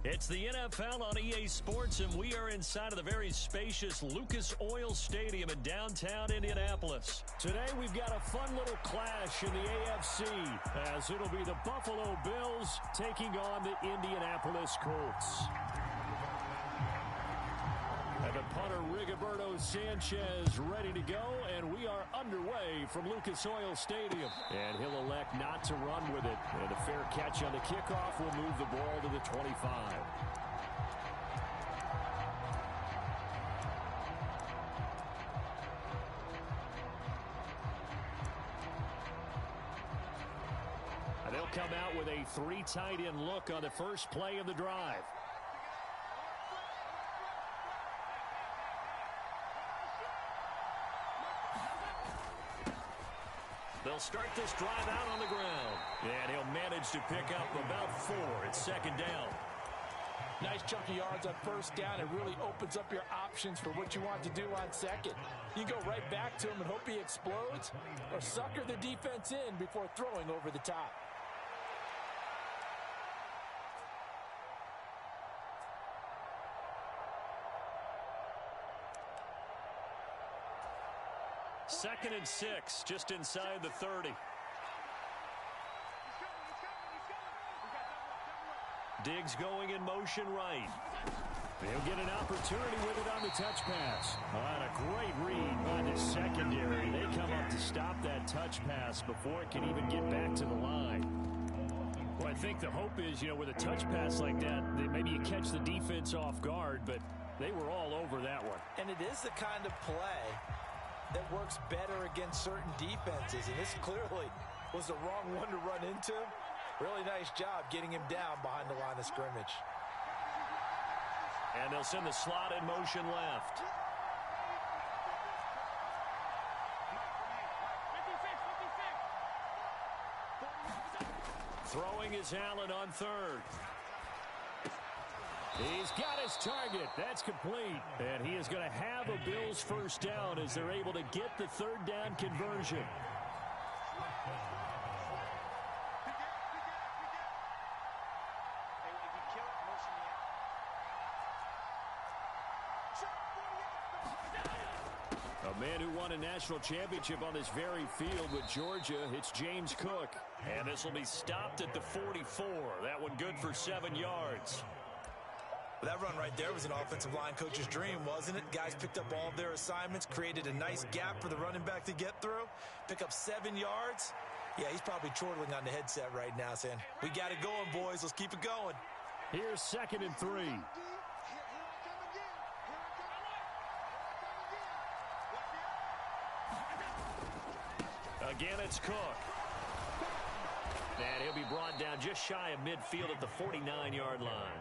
It's the NFL on EA Sports, and we are inside of the very spacious Lucas Oil Stadium in downtown Indianapolis. Today, we've got a fun little clash in the AFC, as it'll be the Buffalo Bills taking on the Indianapolis Colts. And the punter, Rigoberto Sanchez, ready to go, and we are underway from Lucas Oil Stadium. And he'll elect not to run with it. And a fair catch on the kickoff will move the ball to the 25. And they'll come out with a three tight end look on the first play of the drive. They'll start this drive out on the ground. And he'll manage to pick up about 4. It's second down. Nice chunk of yards on first down. It really opens up your options for what you want to do on second. You go right back to him and hope he explodes, or sucker the defense in before throwing over the top. Second and 6, just inside the 30. Diggs going in motion right. He'll get an opportunity with it on the touch pass. And a great read by the secondary. They come up to stop that touch pass before it can even get back to the line. Well, I think the hope is, with a touch pass like that, maybe you catch the defense off guard, but they were all over that one. And it is the kind of play that works better against certain defenses, and this clearly was the wrong one to run into. Really nice job getting him down behind the line of scrimmage. And they'll send the slot in motion left. Throwing is Allen on third. He's got his target. That's complete. And he is going to have a Bills first down as they're able to get the third down conversion. A man who won a national championship on this very field with Georgia, it's James Cook. And this will be stopped at the 44. That one good for 7 yards. That run right there was an offensive line coach's dream, wasn't it? Guys picked up all of their assignments, created a nice gap for the running back to get through, pick up 7 yards. Yeah, he's probably chortling on the headset right now saying, we got it going, boys. Let's keep it going. Here's second and 3. Again, it's Cook. And he'll be brought down just shy of midfield at the 49-yard line.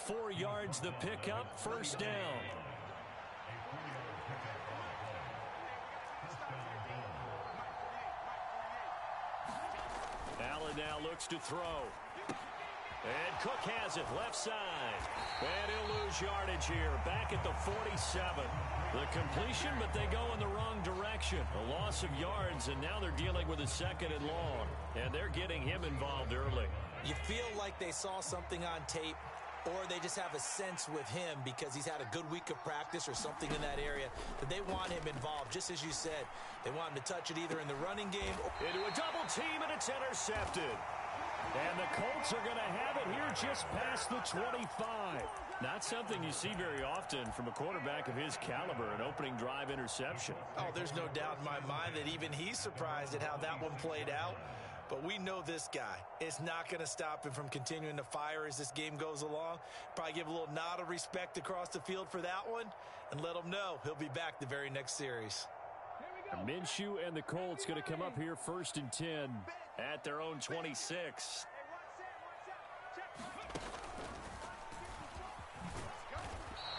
4 yards the pickup, first down. Allen now looks to throw. And Cook has it, left side. And he'll lose yardage here, back at the 47. The completion, but they go in the wrong direction. A loss of yards, and now they're dealing with a second and long. And they're getting him involved early. You feel like they saw something on tape, or they just have a sense with him because he's had a good week of practice or something in that area that they want him involved. Just as you said, they want him to touch it either in the running game or into a double team, and it's intercepted. And the Colts are going to have it here just past the 25. Not something you see very often from a quarterback of his caliber, an opening drive interception. Oh, there's no doubt in my mind that even he's surprised at how that one played out. But we know this guy. It's not going to stop him from continuing to fire as this game goes along. Probably give a little nod of respect across the field for that one and let him know he'll be back the very next series. Minshew and the Colts going to come up here first and 10 at their own 26.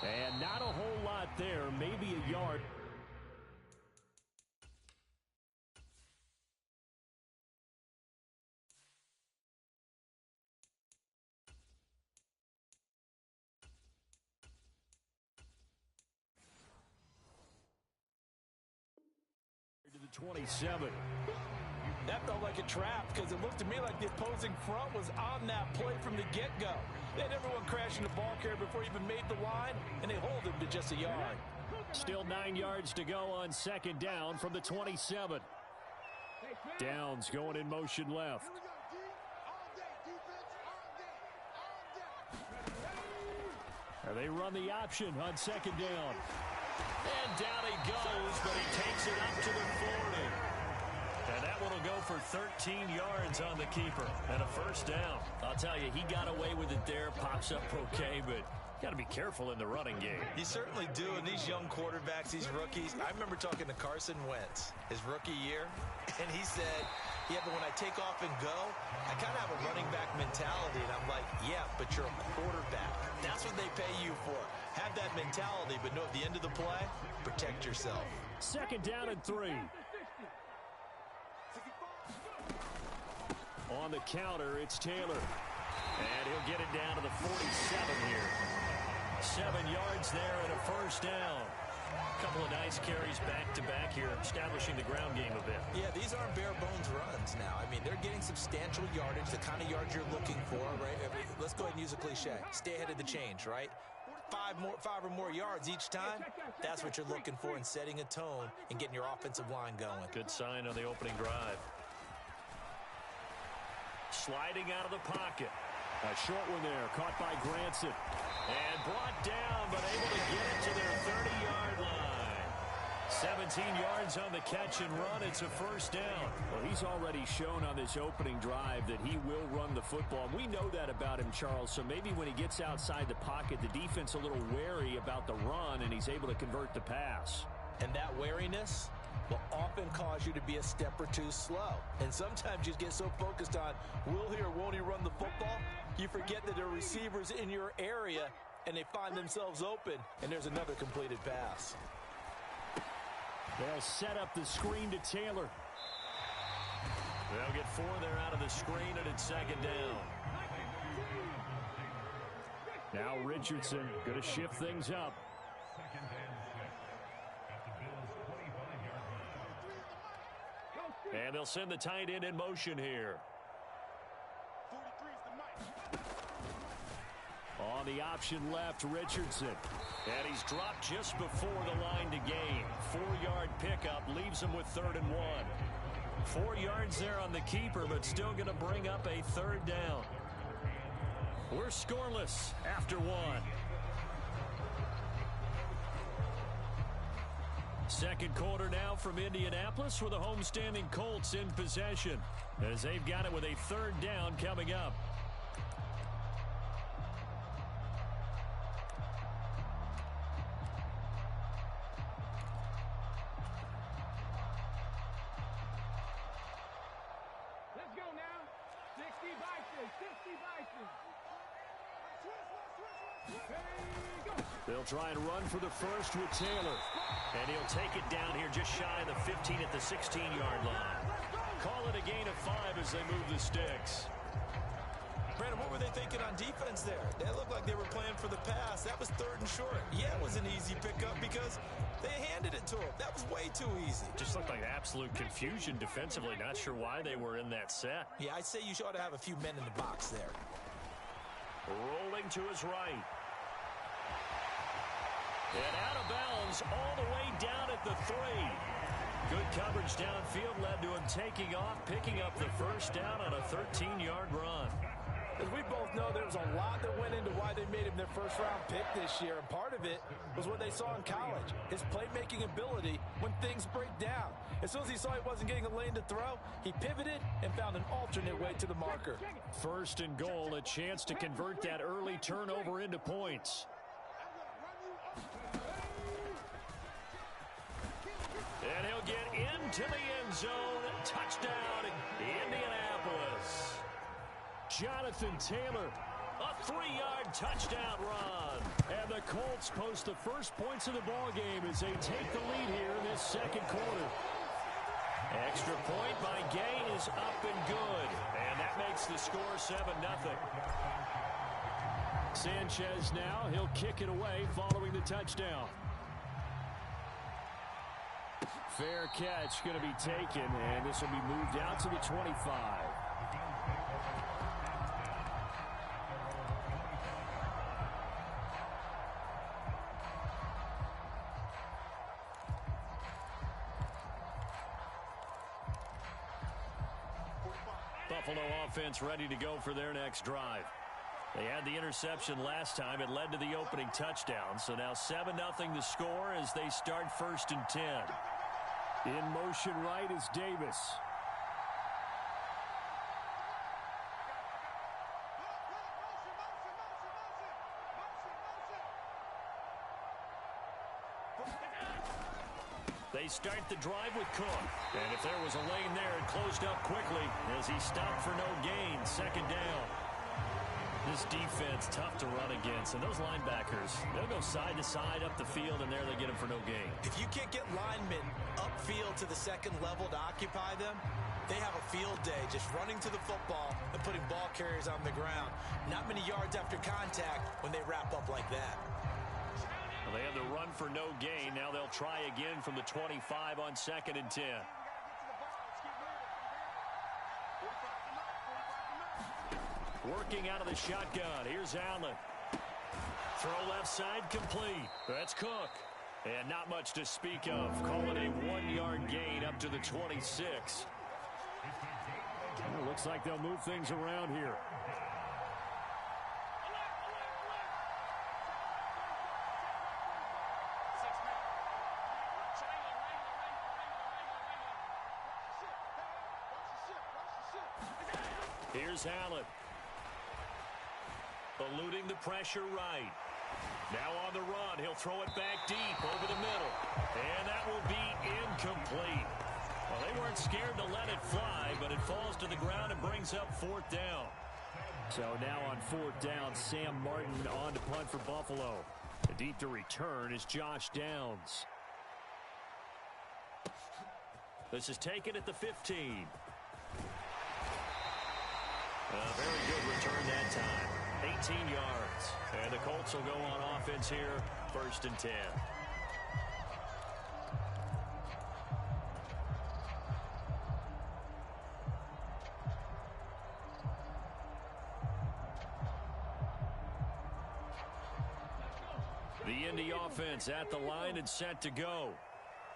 And not a whole lot there, maybe a yard. To the 27. That felt like a trap because it looked to me like the opposing front was on that play from the get-go. They had everyone crashing the ball carrier before he even made the line, and they hold him to just a yard. Still 9 yards to go on second down from the 27. Downs going in motion left. And they run the option on second down. And down he goes, but he takes it up to the 40. And that one will go for 13 yards on the keeper and a first down. I'll tell you, he got away with it there, pops up okay, but got to be careful in the running game. You certainly do. And these young quarterbacks, these rookies, I remember talking to Carson Wentz his rookie year, and he said, yeah, but when I take off and go, I kind of have a running back mentality. And I'm like, yeah, but you're a quarterback. That's what they pay you for. Have that mentality, but know at the end of the play, protect yourself. Second down and 3. On the counter, it's Taylor. And he'll get it down to the 47 here. 7 yards there and a first down. A couple of nice carries back-to-back here, establishing the ground game a bit. Yeah, these aren't bare-bones runs now. I mean, they're getting substantial yardage, the kind of yards you're looking for, right? I mean, let's go ahead and use a cliche. Stay ahead of the change, right? 5 or more yards each time, that's what you're looking for in setting a tone and getting your offensive line going. Good sign on the opening drive. Sliding out of the pocket. A short one there, caught by Granson. And brought down, but able to get it to their 30-yard line. 17 yards on the catch and run. It's a first down. Well, he's already shown on this opening drive that he will run the football. We know that about him, Charles, so maybe when he gets outside the pocket, the defense a little wary about the run, and he's able to convert the pass. And that wariness will often cause you to be a step or two slow. And sometimes you get so focused on will he or won't he run the football, you forget that there are receivers in your area and they find themselves open, and there's another completed pass. They'll set up the screen to Taylor. They'll get 4 there out of the screen, and it's second down. Now Richardson going to shift things up. And they'll send the tight end in motion here. On the option left, Richardson. And he's dropped just before the line to gain. 4-yard pickup leaves him with 3rd and 1. 4 yards there on the keeper, but still going to bring up a 3rd down. We're scoreless after 1. Second quarter now from Indianapolis with the homestanding Colts in possession as they've got it with a 3rd down coming up. Let's go now. 60 Bison, 60 Bison. They'll try and run for the first with Taylor. And he'll take it down here just shy of the 15 at the 16-yard line. Call it a gain of 5 as they move the sticks. Brandon, what were they thinking on defense there? They looked like they were playing for the pass. That was 3rd and short. Yeah, it was an easy pickup because they handed it to him. That was way too easy. Just looked like absolute confusion defensively. Not sure why they were in that set. Yeah, I'd say you ought to have a few men in the box there. Rolling to his right. And out of bounds all the way down at the 3. Good coverage downfield led to him taking off, picking up the first down on a 13-yard run. As we both know, there was a lot that went into why they made him their first-round pick this year, and part of it was what they saw in college, his playmaking ability when things break down. As soon as he saw he wasn't getting a lane to throw, he pivoted and found an alternate way to the marker. 1st and goal, a chance to convert that early turnover into points. And he'll get into the end zone. Touchdown, Indianapolis. Jonathan Taylor, a 3-yard touchdown run. And the Colts post the first points of the ball game as they take the lead here in this second quarter. Extra point by Gay is up and good. And that makes the score 7-0. Sanchez now, he'll kick it away following the touchdown. fair catch going to be taken, and this will be moved out to the 25. Buffalo offense ready to go for their next drive. They had the interception last time. It led to the opening touchdown. So now 7-0 the score as they start 1st and 10. In motion right is Davis. They start the drive with Cook. And if there was a lane there, it closed up quickly as he stopped for no gain. 2nd down. This defense tough to run against. And those linebackers, they'll go side to side up the field, and there they get them for no gain. If you can't get linemen upfield to the 2nd level to occupy them, they have a field day just running to the football and putting ball carriers on the ground. Not many yards after contact when they wrap up like that. Well, they have the run for no gain. Now they'll try again from the 25 on 2nd and 10. Working out of the shotgun. Here's Allen. Throw left side complete. That's Cook. And not much to speak of. Call it a 1-yard gain up to the 26. Well, looks like they'll move things around here. Here's Allen. Eluding the pressure right. Now on the run. He'll throw it back deep over the middle. And that will be incomplete. Well, they weren't scared to let it fly, but it falls to the ground and brings up 4th down. So now on 4th down, Sam Martin on to punt for Buffalo. The deep to return is Josh Downs. This is taken at the 15. A very good return that time. 18 yards. And the Colts will go on offense here, 1st and 10. The Indy offense at the line and set to go.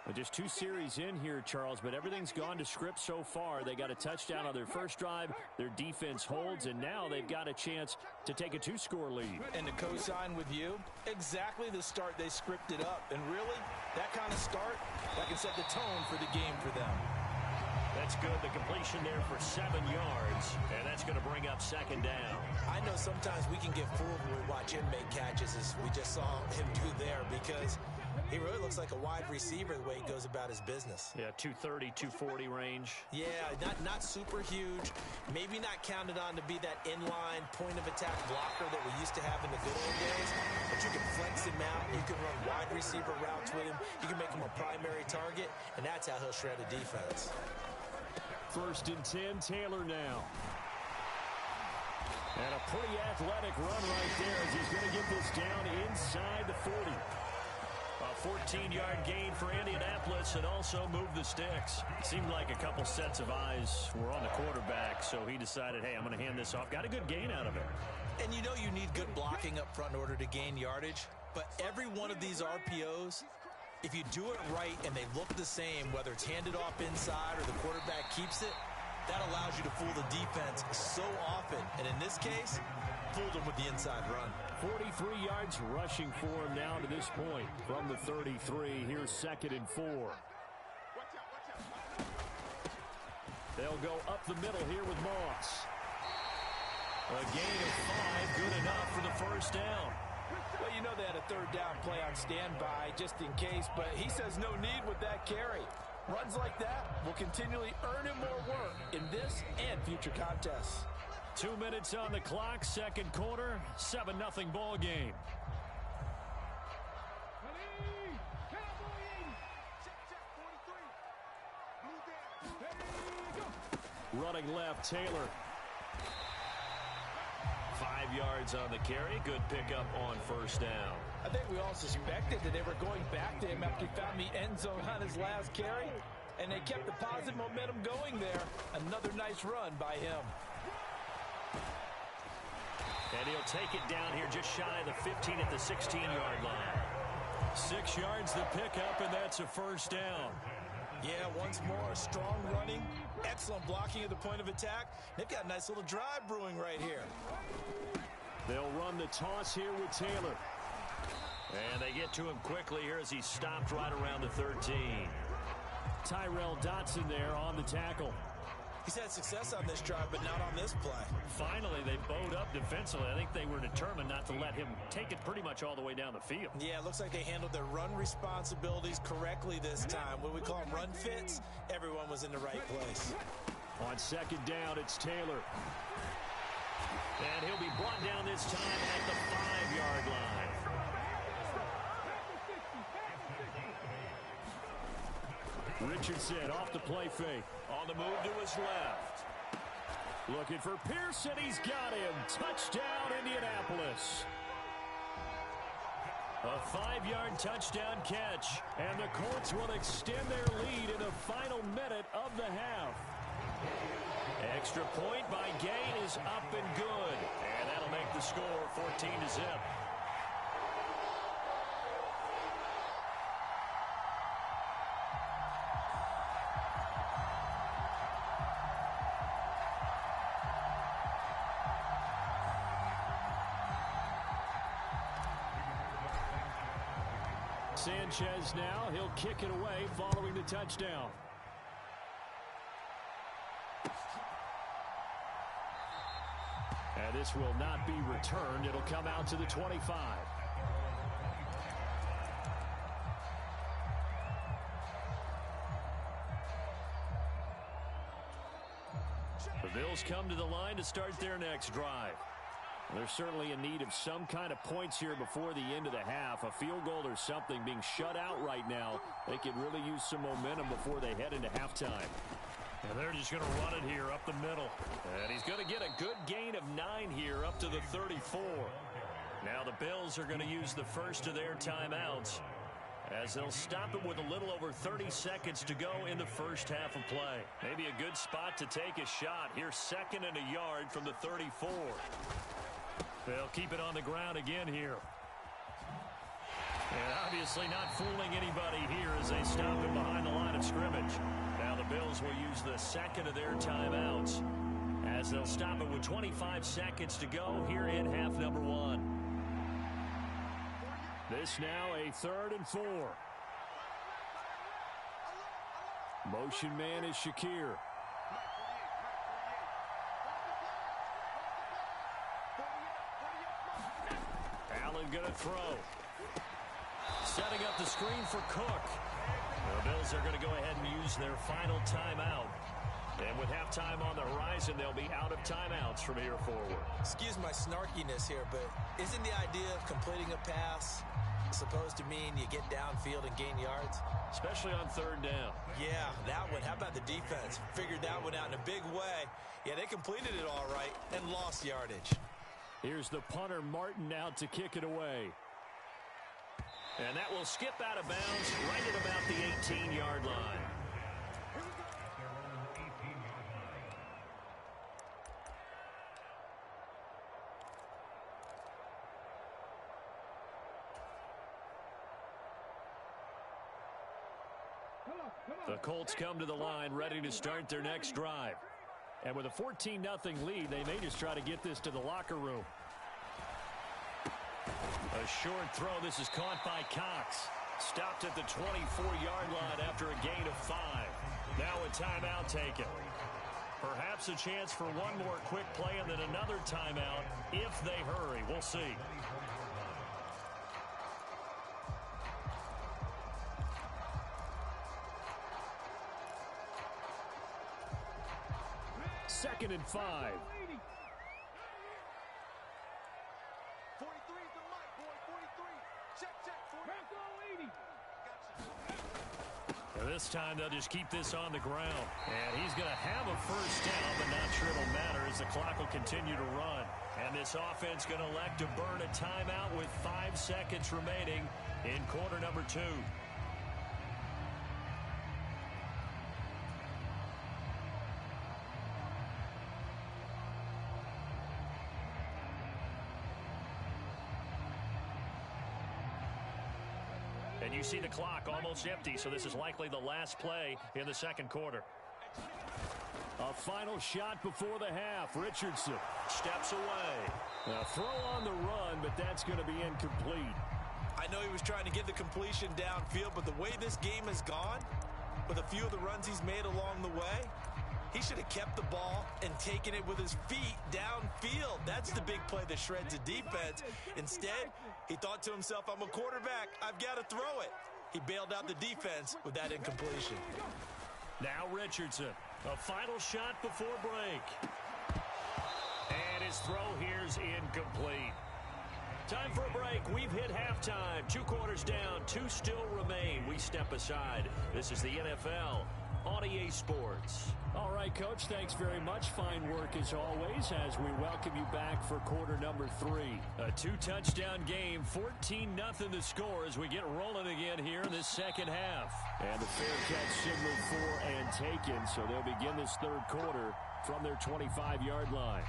Well, just 2 series in here, Charles, but everything's gone to script so far. They got a touchdown on their first drive. Their defense holds, and now they've got a chance to take a 2-score lead. And to co-sign with you, exactly the start they scripted up. And really, that kind of start, that can set the tone for the game for them. That's good. The completion there for 7 yards, and that's going to bring up 2nd down. I know sometimes we can get fooled when we watch him make catches, as we just saw him do there, because he really looks like a wide receiver the way he goes about his business. Yeah, 230, 240 range. Yeah, not super huge. Maybe not counted on to be that inline point-of-attack blocker that we used to have in the good old days. But you can flex him out. You can run wide receiver routes with him. You can make him a primary target, and that's how he'll shred a defense. 1st and 10, Taylor now. And a pretty athletic run right there as he's going to get this down inside the 40. A 14-yard gain for Indianapolis and also move the sticks. It seemed like a couple sets of eyes were on the quarterback, so he decided, hey, I'm going to hand this off. Got a good gain out of it. And you know you need good blocking up front in order to gain yardage, but every one of these RPOs, if you do it right and they look the same, whether it's handed off inside or the quarterback keeps it, that allows you to fool the defense so often. And in this case, fooled them with the inside run. 43 yards rushing for him now to this point. From the 33, here's 2nd and 4. They'll go up the middle here with Moss. A gain of 5, good enough for the 1st down. Well, you know they had a 3rd down play on standby just in case, but he says no need with that carry. Runs like that will continually earn him more work in this and future contests. 2 minutes on the clock, 2nd quarter, 7-0 ball game. Running left, Taylor. 5 yards on the carry. Good pickup on first down. I think we all suspected that they were going back to him after he found the end zone on his last carry, and they kept the positive momentum going there. Another nice run by him. And he'll take it down here just shy of the 15 at the 16-yard line. 6 yards the pickup, and that's a first down. Yeah, once more, strong running, excellent blocking at the point of attack. They've got a nice little drive brewing right here. They'll run the toss here with Taylor. And they get to him quickly here as he's stopped right around the 13. Tyrel Dotson there on the tackle. He's had success on this drive, but not on this play. Finally, they bowed up defensively. I think they were determined not to let him take it pretty much all the way down the field. Yeah, it looks like they handled their run responsibilities correctly this time. What we call them run fits, everyone was in the right place. On second down, it's Taylor. And he'll be brought down this time at the 5-yard line. Richardson off the play fake. On the move to his left. Looking for Pearson. He's got him. Touchdown, Indianapolis. A 5-yard touchdown catch. And the Colts will extend their lead in the final minute of the half. Extra point by Gain is up and good. And that'll make the score 14-0. Sanchez now, he'll kick it away following the touchdown. And this will not be returned. It'll come out to the 25. The Bills come to the line to start their next drive. They're certainly in need of some kind of points here before the end of the half. A field goal or something. Being shut out right now, they could really use some momentum before they head into halftime. And they're just going to run it here up the middle. And he's going to get a good gain of 9 here up to the 34. Now the Bills are going to use the first of their timeouts as they'll stop it with a little over 30 seconds to go in the first half of play. Maybe a good spot to take a shot. Here's 2nd and a yard from the 34. They'll keep it on the ground again here. And obviously not fooling anybody here as they stop him behind the line of scrimmage. Now the Bills will use the 2nd of their timeouts as they'll stop it with 25 seconds to go here in half number 1. This now a 3rd and 4. Motion man is Shakir. Allen going to throw. Setting up the screen for Cook. The Bills are going to go ahead and use their final timeout. And with halftime on the horizon, they'll be out of timeouts from here forward. Excuse my snarkiness here, but isn't the idea of completing a pass supposed to mean you get downfield and gain yards? Especially on 3rd down. Yeah, that one. How about the defense? Figured that one out in a big way. Yeah, they completed it all right and lost yardage. Here's the punter, Martin, out to kick it away. And that will skip out of bounds right at about the 18-yard line. The Colts come to the line ready to start their next drive. And with a 14-0 lead, they may just try to get this to the locker room. A short throw. This is caught by Cox. Stopped at the 24-yard line after a gain of 5. Now a timeout taken. Perhaps a chance for one more quick play and then another timeout if they hurry. We'll see. Second and 5. 43 is the mark, boy. 43. Check, check. 40. This time they'll just keep this on the ground. And he's going to have a first down, but not sure it'll matter as the clock will continue to run. And this offense going to elect to burn a timeout with 5 seconds remaining in quarter number 2. And you see the clock almost empty, so this is likely the last play in the second quarter. A final shot before the half. Richardson steps away. A throw on the run, but that's going to be incomplete. I know he was trying to get the completion downfield, but the way this game has gone, with a few of the runs he's made along the way, he should have kept the ball and taken it with his feet downfield. That's the big play that shreds a defense. Instead, he thought to himself, I'm a quarterback. I've got to throw it. He bailed out the defense with that incompletion. Now Richardson, a final shot before break. And his throw here's incomplete. Time for a break. We've hit halftime. 2 quarters down, 2 still remain. We step aside. This is the NFL on EA Sports. All right, Coach, thanks very much. Fine work as always as we welcome you back for quarter number 3. A 2-touchdown game, 14-0 the score as we get rolling again here in this second half. And the fair catch signal for and taken, so they'll begin this third quarter from their 25-yard line.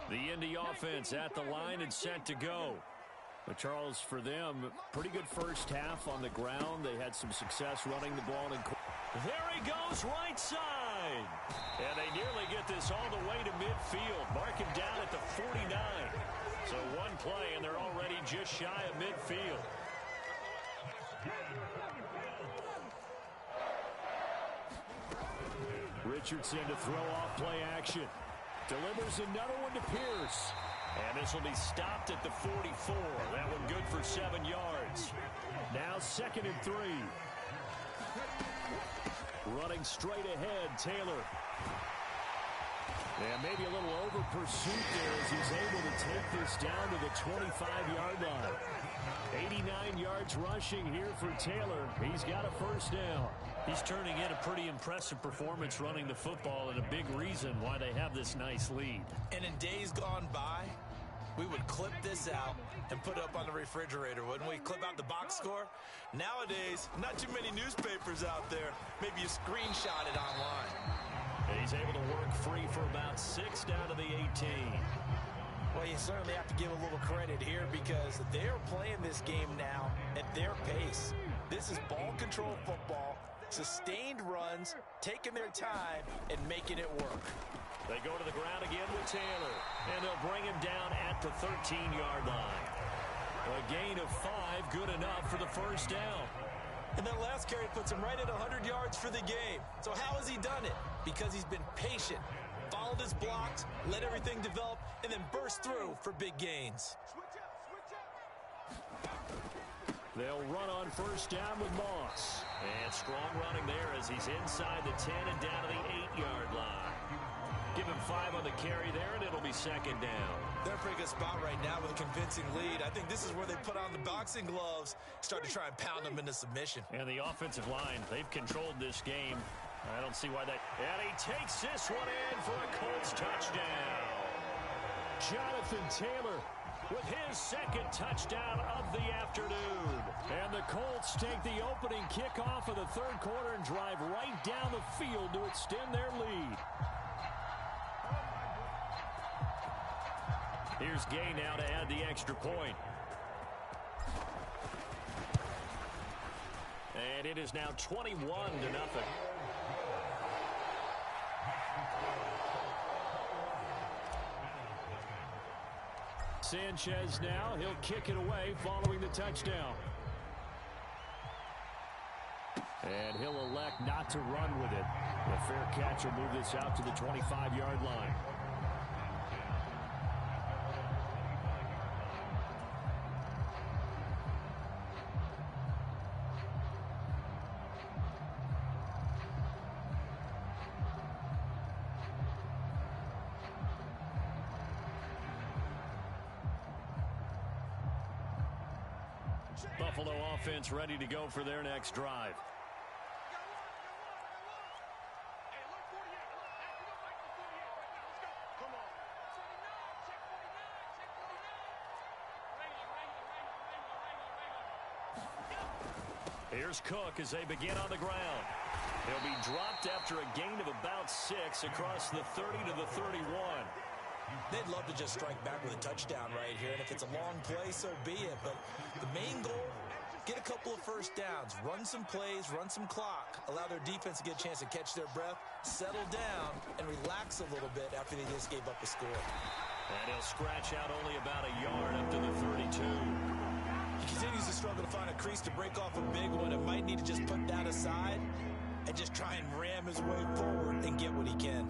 The Indy offense at the line and set to go. But Charles, for them, pretty good first half on the ground. They had some success running the ball. There he goes, right side. And they nearly get this all the way to midfield. Mark him down at the 49. So one play, and they're already just shy of midfield. Richardson to throw off play action. Delivers another one to Pierce. And this will be stopped at the 44. That one good for 7 yards. Now 2nd and 3. Running straight ahead, Taylor. And maybe a little over pursuit there as he's able to take this down to the 25-yard line. 89 yards rushing here for Taylor. He's got a first down. He's turning in a pretty impressive performance running the football, and a big reason why they have this nice lead. And in days gone by, we would clip this out and put it up on the refrigerator, wouldn't we? Clip out the box score. Nowadays, not too many newspapers out there. Maybe you screenshot it online. And he's able to work free for about 6 down to the 18. Well, you certainly have to give a little credit here because they're playing this game now at their pace. This is ball control football, sustained runs, taking their time, and making it work. They go to the ground again with Taylor, and they'll bring him down at the 13-yard line. A gain of 5, good enough for the first down. And that last carry puts him right at 100 yards for the game. So how has he done it? Because he's been patient, followed his blocks, let everything develop, and then burst through for big gains. They'll run on first down with Moss. And strong running there as he's inside the 10 and down to the 8-yard line. Give him 5 on the carry there, and it'll be 2nd down. They're in a pretty good spot right now with a convincing lead. I think this is where they put on the boxing gloves, start to try and pound them into submission. And the offensive line, they've controlled this game. I don't see why that... And he takes this one in for a Colts touchdown. Jonathan Taylor with his 2nd touchdown of the afternoon. And the Colts take the opening kickoff of the third quarter and drive right down the field to extend their lead. Here's Gay now to add the extra point. And it is now 21-0. Sanchez now, he'll kick it away following the touchdown. And he'll elect not to run with it. The fair catch will move this out to the 25-yard line. Buffalo offense ready to go for their next drive. Here's Cook as they begin on the ground. He'll be dropped after a gain of about 6 across the 30 to the 31. They'd love to just strike back with a touchdown right here, and if it's a long play, so be it. But the main goal, get a couple of first downs, run some plays, run some clock, allow their defense to get a chance to catch their breath, settle down, and relax a little bit after they just gave up a score. And he'll scratch out only about a yard up to the 32. He continues to struggle to find a crease to break off a big one and might need to just put that aside and just try and ram his way forward and get what he can.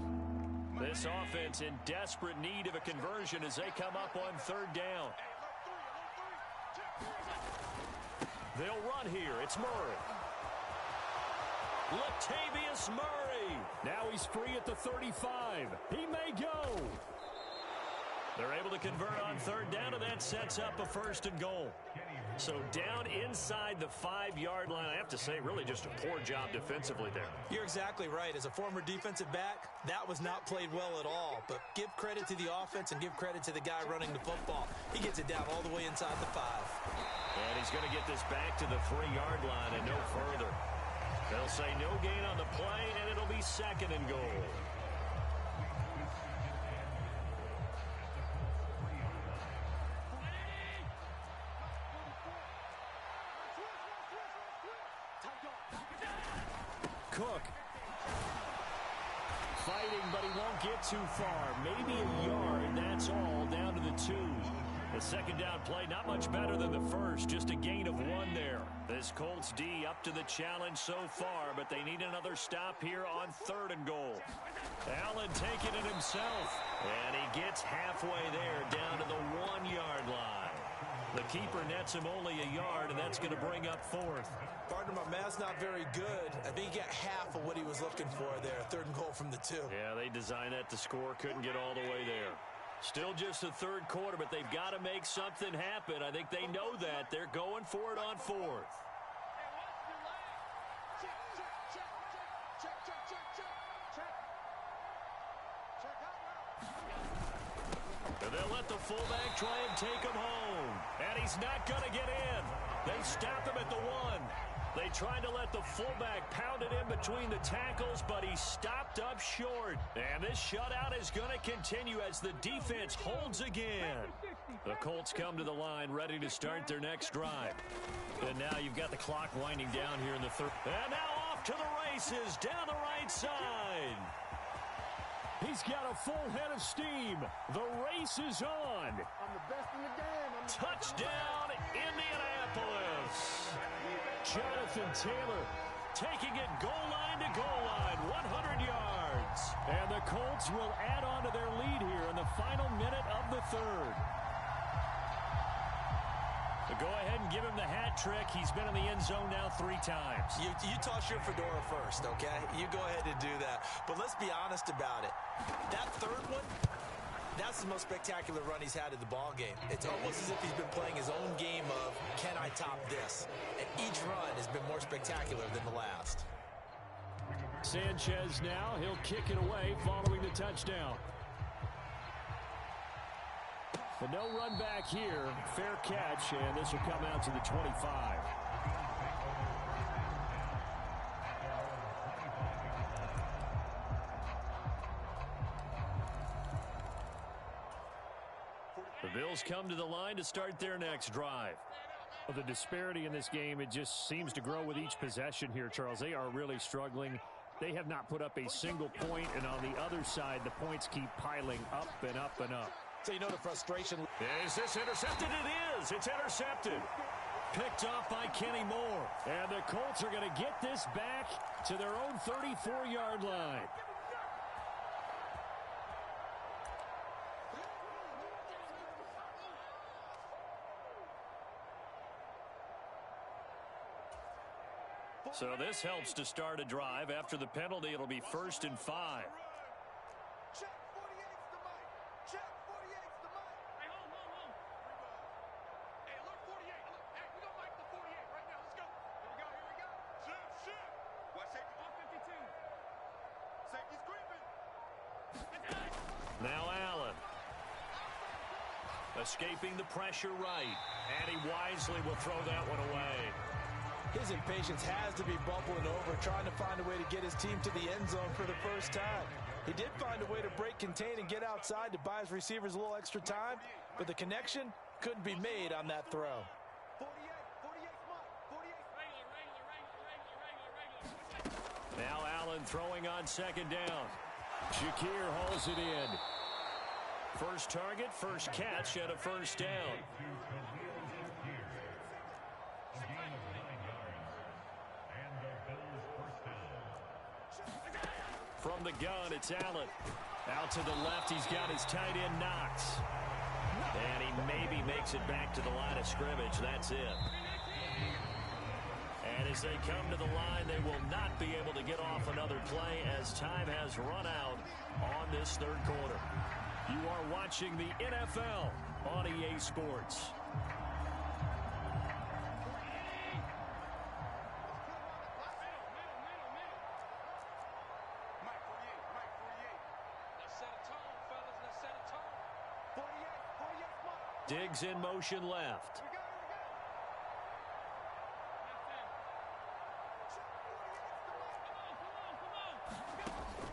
This offense in desperate need of a conversion as they come up on third down. They'll run here. It's Murray. Latavius Murray. Now he's free at the 35. He may go. They're able to convert on third down, and that sets up a 1st and goal. So down inside the 5-yard line. I have to say, really just a poor job defensively there. You're exactly right. As a former defensive back, that was not played well at all. But give credit to the offense and give credit to the guy running the football. He gets it down all the way inside the 5. And he's going to get this back to the 3-yard line and no further. They'll say no gain on the play, and it'll be 2nd and goal. Cook fighting, but he won't get too far. Maybe a yard, that's all, down to the 2. The 2nd down play, not much better than the first, just a gain of 1 there. This Colts D up to the challenge so far, but they need another stop here on 3rd and goal. Allen taking it himself, and he gets halfway there, down to the 1-yard line. The keeper nets him only a yard, and that's going to bring up 4th. Partner, my math's not very good. I think he got half of what he was looking for there. 3rd and goal from the 2. Yeah, they designed that to score. Couldn't get all the way there. Still just the 3rd quarter, but they've got to make something happen. I think they know that. They're going for it on 4th. And they'll let the fullback try and take him home. And he's not going to get in. They stop him at the 1. They tried to let the fullback pound it in between the tackles, but he stopped up short. And this shutout is going to continue as the defense holds again. The Colts come to the line ready to start their next drive. And now you've got the clock winding down here in the 3rd. And now off to the races down the right side. He's got a full head of steam. The race is on. I'm the best in the game. Touchdown, Indianapolis. Jonathan Taylor taking it goal line to goal line, 100 yards. And the Colts will add on to their lead here in the final minute of the 3rd. Go ahead and give him the hat trick. He's been in the end zone now 3 times. You toss your fedora first, okay? You go ahead and do that. But let's be honest about it. That 3rd one, that's the most spectacular run he's had in the ball game. It's almost as if he's been playing his own game of, can I top this? And each run has been more spectacular than the last. Sanchez now, he'll kick it away following the touchdown. But no run back here. Fair catch, and this will come out to the 25. The Bills come to the line to start their next drive. Well, the disparity in this game, it just seems to grow with each possession here, Charles. They are really struggling. They have not put up a single point, and on the other side, the points keep piling up and up and up. So you know the frustration. Is this intercepted? It is. It's intercepted. Picked off by Kenny Moore. And the Colts are going to get this back to their own 34-yard line. So this helps to start a drive. After the penalty, it'll be 1st and 5. Escaping the pressure right. And he wisely will throw that one away. His impatience has to be bubbling over, trying to find a way to get his team to the end zone for the first time. He did find a way to break, contain, and get outside to buy his receivers a little extra time, but the connection couldn't be made on that throw. Now Allen throwing on second down. Shakir hauls it in. First target, first catch, and a first down. From the gun, it's Allen. Out to the left, he's got his tight end Knox. And he maybe makes it back to the line of scrimmage. That's it. And as they come to the line, they will not be able to get off another play as time has run out on this third quarter. You are watching the NFL on EA Sports. Diggs in motion left.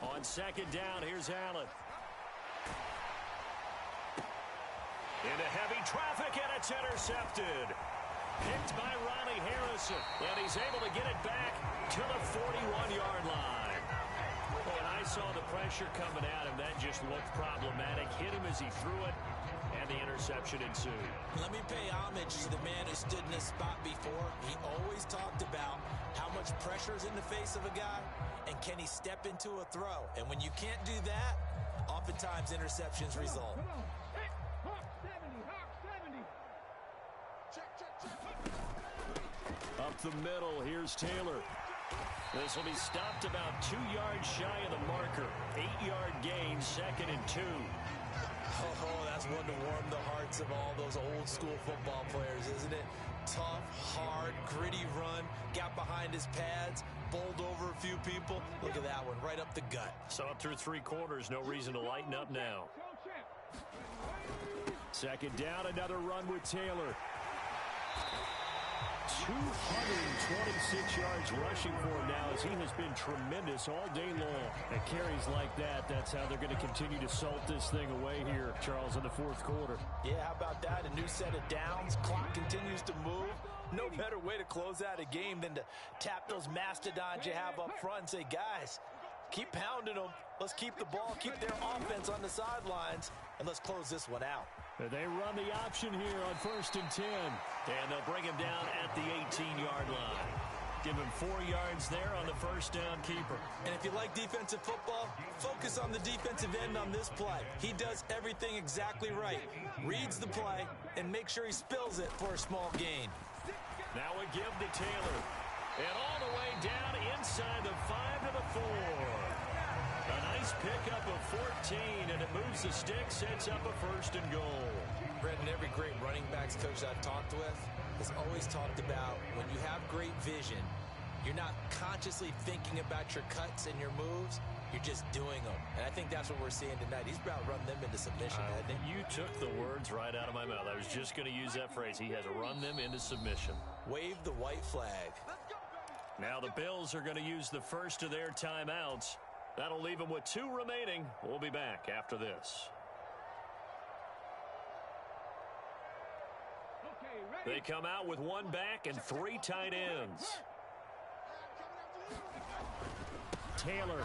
On second down, here's Allen. Into heavy traffic, and it's intercepted. Picked by Ronnie Harrison, and he's able to get it back to the 41-yard line. When I saw the pressure coming at him, that just looked problematic. Hit him as he threw it, and the interception ensued. Let me pay homage to the man who stood in this spot before. He always talked about how much pressure is in the face of a guy, and can he step into a throw? And when you can't do that, oftentimes interceptions result. Up the middle, here's Taylor. This will be stopped about 2 yards shy of the marker. 8-yard gain, 2nd and 2. Oh, that's one to warm the hearts of all those old school football players, isn't it? Tough, hard, gritty run, got behind his pads, bowled over a few people. Look at that one, right up the gut. So up through 3 quarters, no reason to lighten up now. Second down, another run with Taylor. 226 yards rushing for him now as he has been tremendous all day long. And carries like that, that's how they're going to continue to salt this thing away here, Charles, in the fourth quarter. Yeah, how about that? A new set of downs. Clock continues to move. No better way to close out a game than to tap those mastodons you have up front and say, guys, keep pounding them. Let's keep the ball, keep their offense on the sidelines, and let's close this one out. They run the option here on 1st and 10. And they'll bring him down at the 18-yard line. Give him 4 yards there on the first down keeper. And if you like defensive football, focus on the defensive end on this play. He does everything exactly right. Reads the play and make sure he spills it for a small gain. Now we give to Taylor. And all the way down inside the 5 to the 4. A nice pickup of 14, and it moves the stick, sets up a 1st and goal. Brendan, every great running backs coach I've talked with has always talked about when you have great vision, you're not consciously thinking about your cuts and your moves, you're just doing them. And I think that's what we're seeing tonight. He's about to run them into submission, hasn't he? You took the words right out of my mouth. I was just going to use that phrase. He has run them into submission. Wave the white flag. Now the Bills are going to use the first of their timeouts. That'll leave them with 2 remaining. We'll be back after this. They come out with 1 back and 3 tight ends. Taylor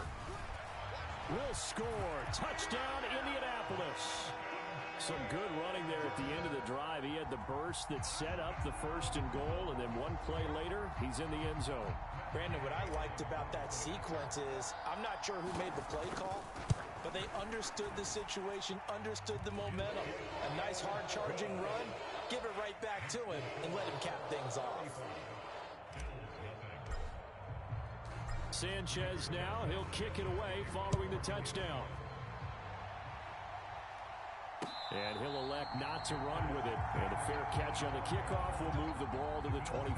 will score. Touchdown, Indianapolis. Some good running there at the end of the drive. He had the burst that set up the 1st and goal, and then 1 play later, he's in the end zone. Brandon, what I liked about that sequence is I'm not sure who made the play call, but they understood the situation, understood the momentum. A nice hard charging run, give it right back to him and let him cap things off. Sanchez now, he'll kick it away following the touchdown. And he'll elect not to run with it. And a fair catch on the kickoff will move the ball to the 25.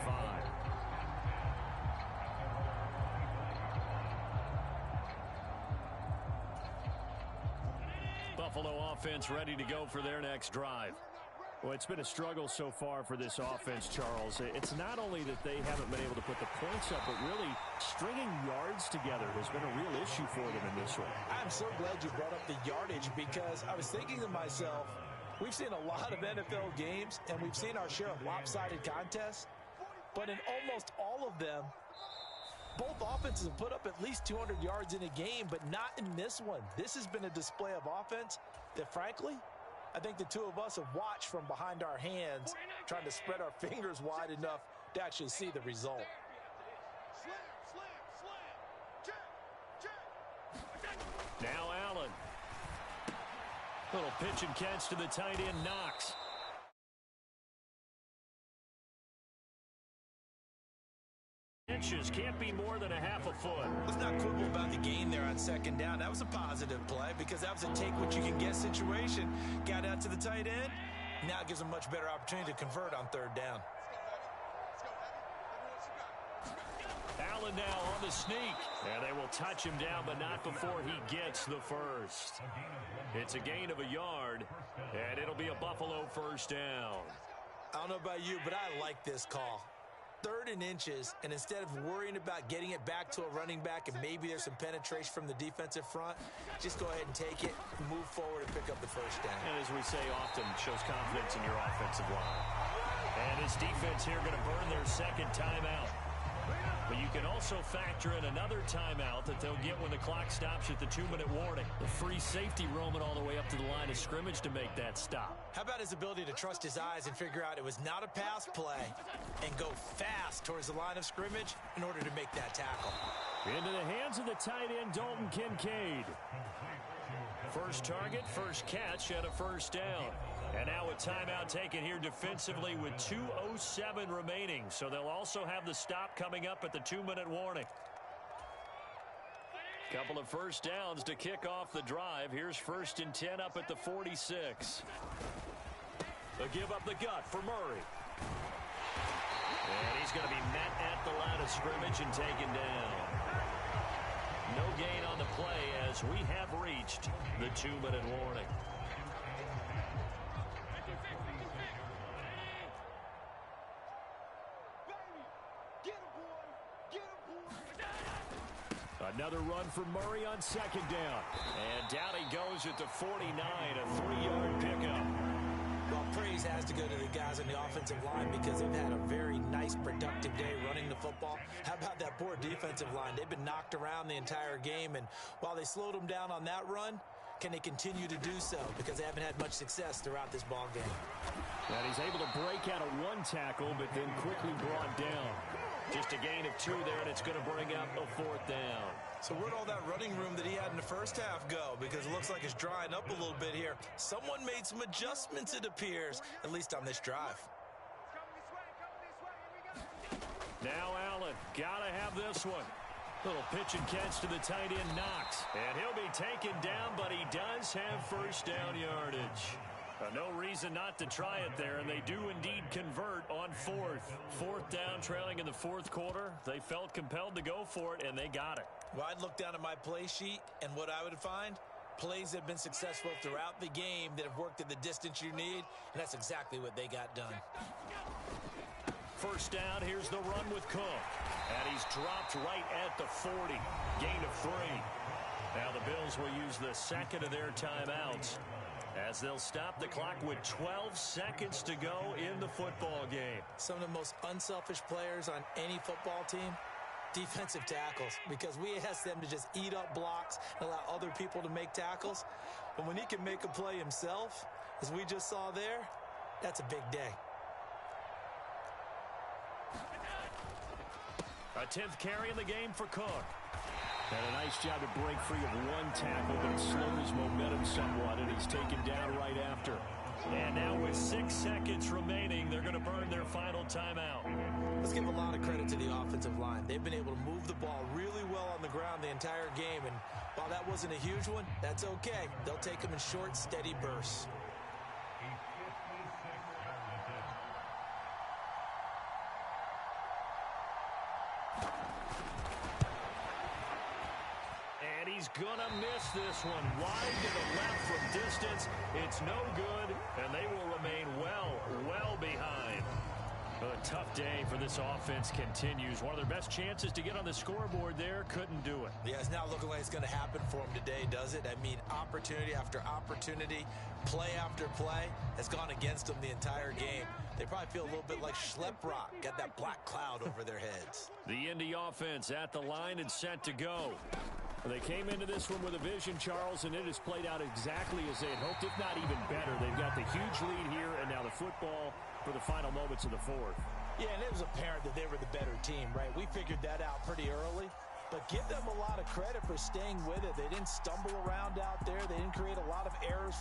Buffalo offense ready to go for their next drive. Well, it's been a struggle so far for this offense, Charles. It's not only that they haven't been able to put the points up, but really stringing yards together has been a real issue for them in this one. I'm so glad you brought up the yardage because I was thinking to myself, we've seen a lot of NFL games, and we've seen our share of lopsided contests, but in almost all of them, both offenses have put up at least 200 yards in a game, but not in this one. This has been a display of offense that, frankly, I think the two of us have watched from behind our hands, trying to spread our fingers wide enough to actually see the result. Now Allen. Little pitch and catch to the tight end, Knox. Inches can't be more than a half a foot. Let's not quibble about the gain there on second down. That was a positive play because that was a take-what-you-can-get situation. Got out to the tight end. Now it gives them much better opportunity to convert on third down. Allen now on the sneak. And they will touch him down, but not before he gets the first. It's a gain of a yard, and it'll be a Buffalo first down. I don't know about you, but I like this call. 3rd and inches, and instead of worrying about getting it back to a running back and maybe there's some penetration from the defensive front, just go ahead and take it, move forward, and pick up the first down. And as we say often, shows confidence in your offensive line. And this defense here going to burn their second timeout. But you can also factor in another timeout that they'll get when the clock stops at the 2-minute warning. The free safety roaming all the way up to the line of scrimmage to make that stop. How about his ability to trust his eyes and figure out it was not a pass play and go fast towards the line of scrimmage in order to make that tackle. Into the hands of the tight end, Dalton Kincaid. First target, first catch, and a first down. And now a timeout taken here defensively with 2:07 remaining. So they'll also have the stop coming up at the 2-minute warning. Couple of first downs to kick off the drive. Here's 1st and 10 up at the 46. They'll give up the gut for Murray. And he's going to be met at the line of scrimmage and taken down. No gain on the play as we have reached the 2-minute warning. Another run for Murray on second down. And down he goes at the 49, a 3-yard pickup. Well, praise has to go to the guys on the offensive line because they've had a very nice, productive day running the football. How about that poor defensive line? They've been knocked around the entire game, and while they slowed them down on that run, can they continue to do so? Because they haven't had much success throughout this ball game. And he's able to break out of one tackle, but then quickly brought down. Just a gain of 2 there, and it's going to bring up a 4th down. So where'd all that running room that he had in the first half go? Because it looks like it's drying up a little bit here. Someone made some adjustments, it appears, at least on this drive. Now Allen, gotta have this one. Little pitch and catch to the tight end, Knox. And he'll be taken down, but he does have first down yardage. No reason not to try it there, and they do indeed convert on 4th. 4th down, trailing in the 4th quarter. They felt compelled to go for it, and they got it. Well, I'd look down at my play sheet, and what I would find, plays that have been successful throughout the game that have worked at the distance you need, and that's exactly what they got done. First down, here's the run with Cook. And he's dropped right at the 40. Gain of 3. Now the Bills will use the second of their timeouts as they'll stop the clock with 12 seconds to go in the football game. Some of the most unselfish players on any football team, defensive tackles, because we ask them to just eat up blocks and allow other people to make tackles. But when he can make a play himself, as we just saw there, that's a big day. A 10th carry in the game for Cook. And a nice job to break free of one tackle, but it slowed his momentum somewhat, and he's taken down right after. And now with 6 seconds remaining, they're going to burn their final timeout. Let's give a lot of credit to the offensive line. They've been able to move the ball really well on the ground the entire game, and while that wasn't a huge one, that's okay. They'll take them in short, steady bursts. He's gonna miss this one. Wide to the left from distance. It's It's no good, and they will remain well behind. A tough day for this offense continues. One of their best chances to get on the scoreboard there, couldn't do it. Yeah, it's not looking like it's going to happen for them today, does it? I mean, opportunity after opportunity, play after play has gone against them the entire game. They probably feel a little bit like Schlep Rock, got that black cloud over their heads. The Indy offense at the line and set to go. They came into this one with a vision, Charles, and it has played out exactly as they had hoped, if not even better. They've got the huge lead here, and now the football for the final moments of the fourth. Yeah, and it was apparent that they were the better team, right? We figured that out pretty early. But give them a lot of credit for staying with it. They didn't stumble around out there. They didn't create a lot of errors.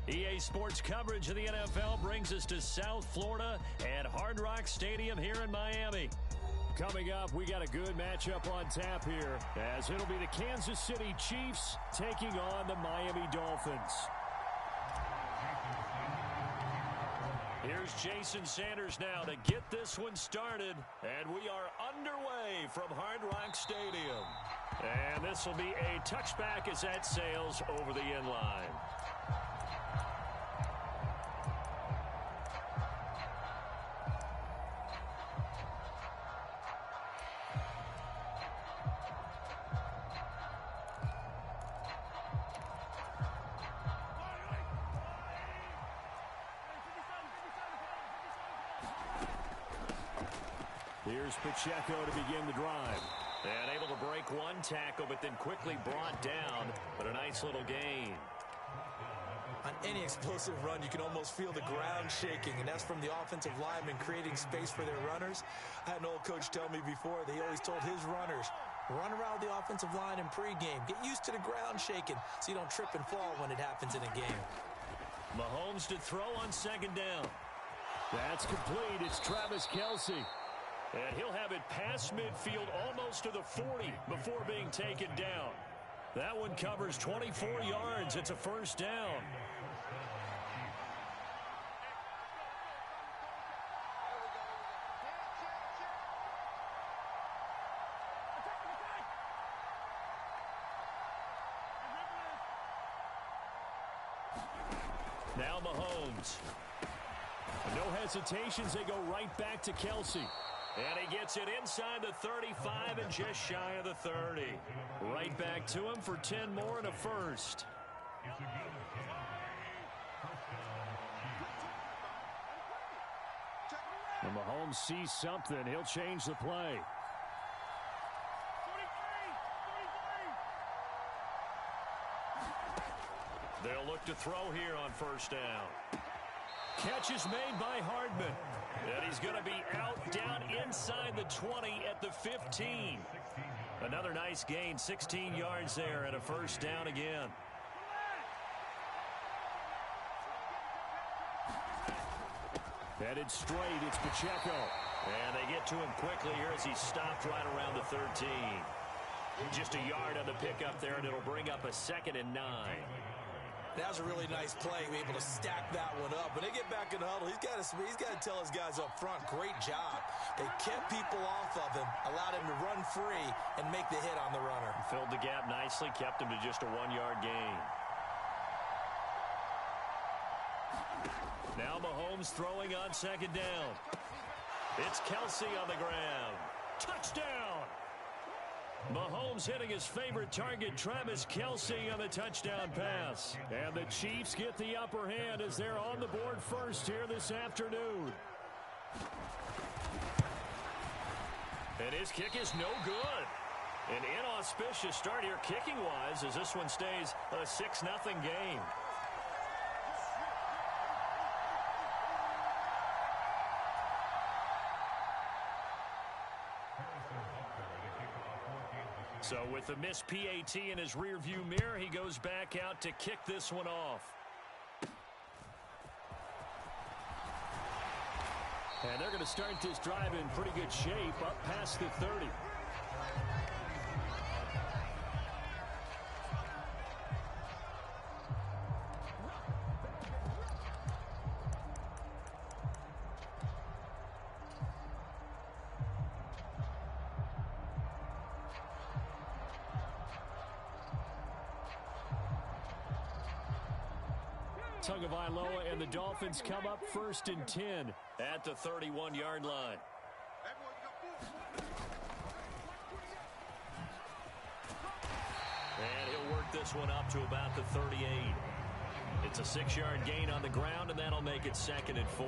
EA Sports coverage of the NFL brings us to South Florida at Hard Rock Stadium here in Miami. Coming up, we got a good matchup on tap here, as it'll be the Kansas City Chiefs taking on the Miami Dolphins. Here's Jason Sanders now to get this one started, and we are underway from Hard Rock Stadium. And this will be a touchback as that sails over the end line. Here's Pacheco to begin the drive. And able to break one tackle, but then quickly brought down. But a nice little gain. On any explosive run, you can almost feel the ground shaking, and that's from the offensive linemen creating space for their runners. I had an old coach tell me before, they always told his runners, run around the offensive line in pregame. Get used to the ground shaking so you don't trip and fall when it happens in a game. Mahomes to throw on second down. That's complete. It's Travis Kelce. And he'll have it past midfield almost to the 40 before being taken down. That one covers 24 yards. It's a first down. Now Mahomes. No hesitations. They go right back to Kelce. And he gets it inside the 35 and just shy of the 30. Right back to him for 10 more and a first. When Mahomes sees something, he'll change the play. They'll look to throw here on first down. Catch is made by Hardman. And he's going to be out down inside the 20 at the 15. Another nice gain, 16 yards there and a first down again. Headed straight, it's Pacheco. And they get to him quickly here as he stopped right around the 13. Just a yard on the pickup there, and it'll bring up a 2nd and 9. That was a really nice play, able to stack that one up. When they get back in the huddle, he's got to tell his guys up front, great job. They kept people off of him, allowed him to run free and make the hit on the runner. Filled the gap nicely, kept him to just a 1-yard gain. Now Mahomes throwing on second down. It's Kelce on the ground. Touchdown! Mahomes hitting his favorite target, Travis Kelce, on the touchdown pass. And the Chiefs get the upper hand as they're on the board first here this afternoon. And his kick is no good. An inauspicious start here kicking-wise as this one stays a 6-0 game. So with the missed PAT in his rearview mirror, he goes back out to kick this one off. And they're going to start this drive in pretty good shape up past the 30. Tagovailoa and the Dolphins come up 1st and 10 at the 31-yard line. And he'll work this one up to about the 38. It's a 6-yard gain on the ground, and that'll make it 2nd and 4.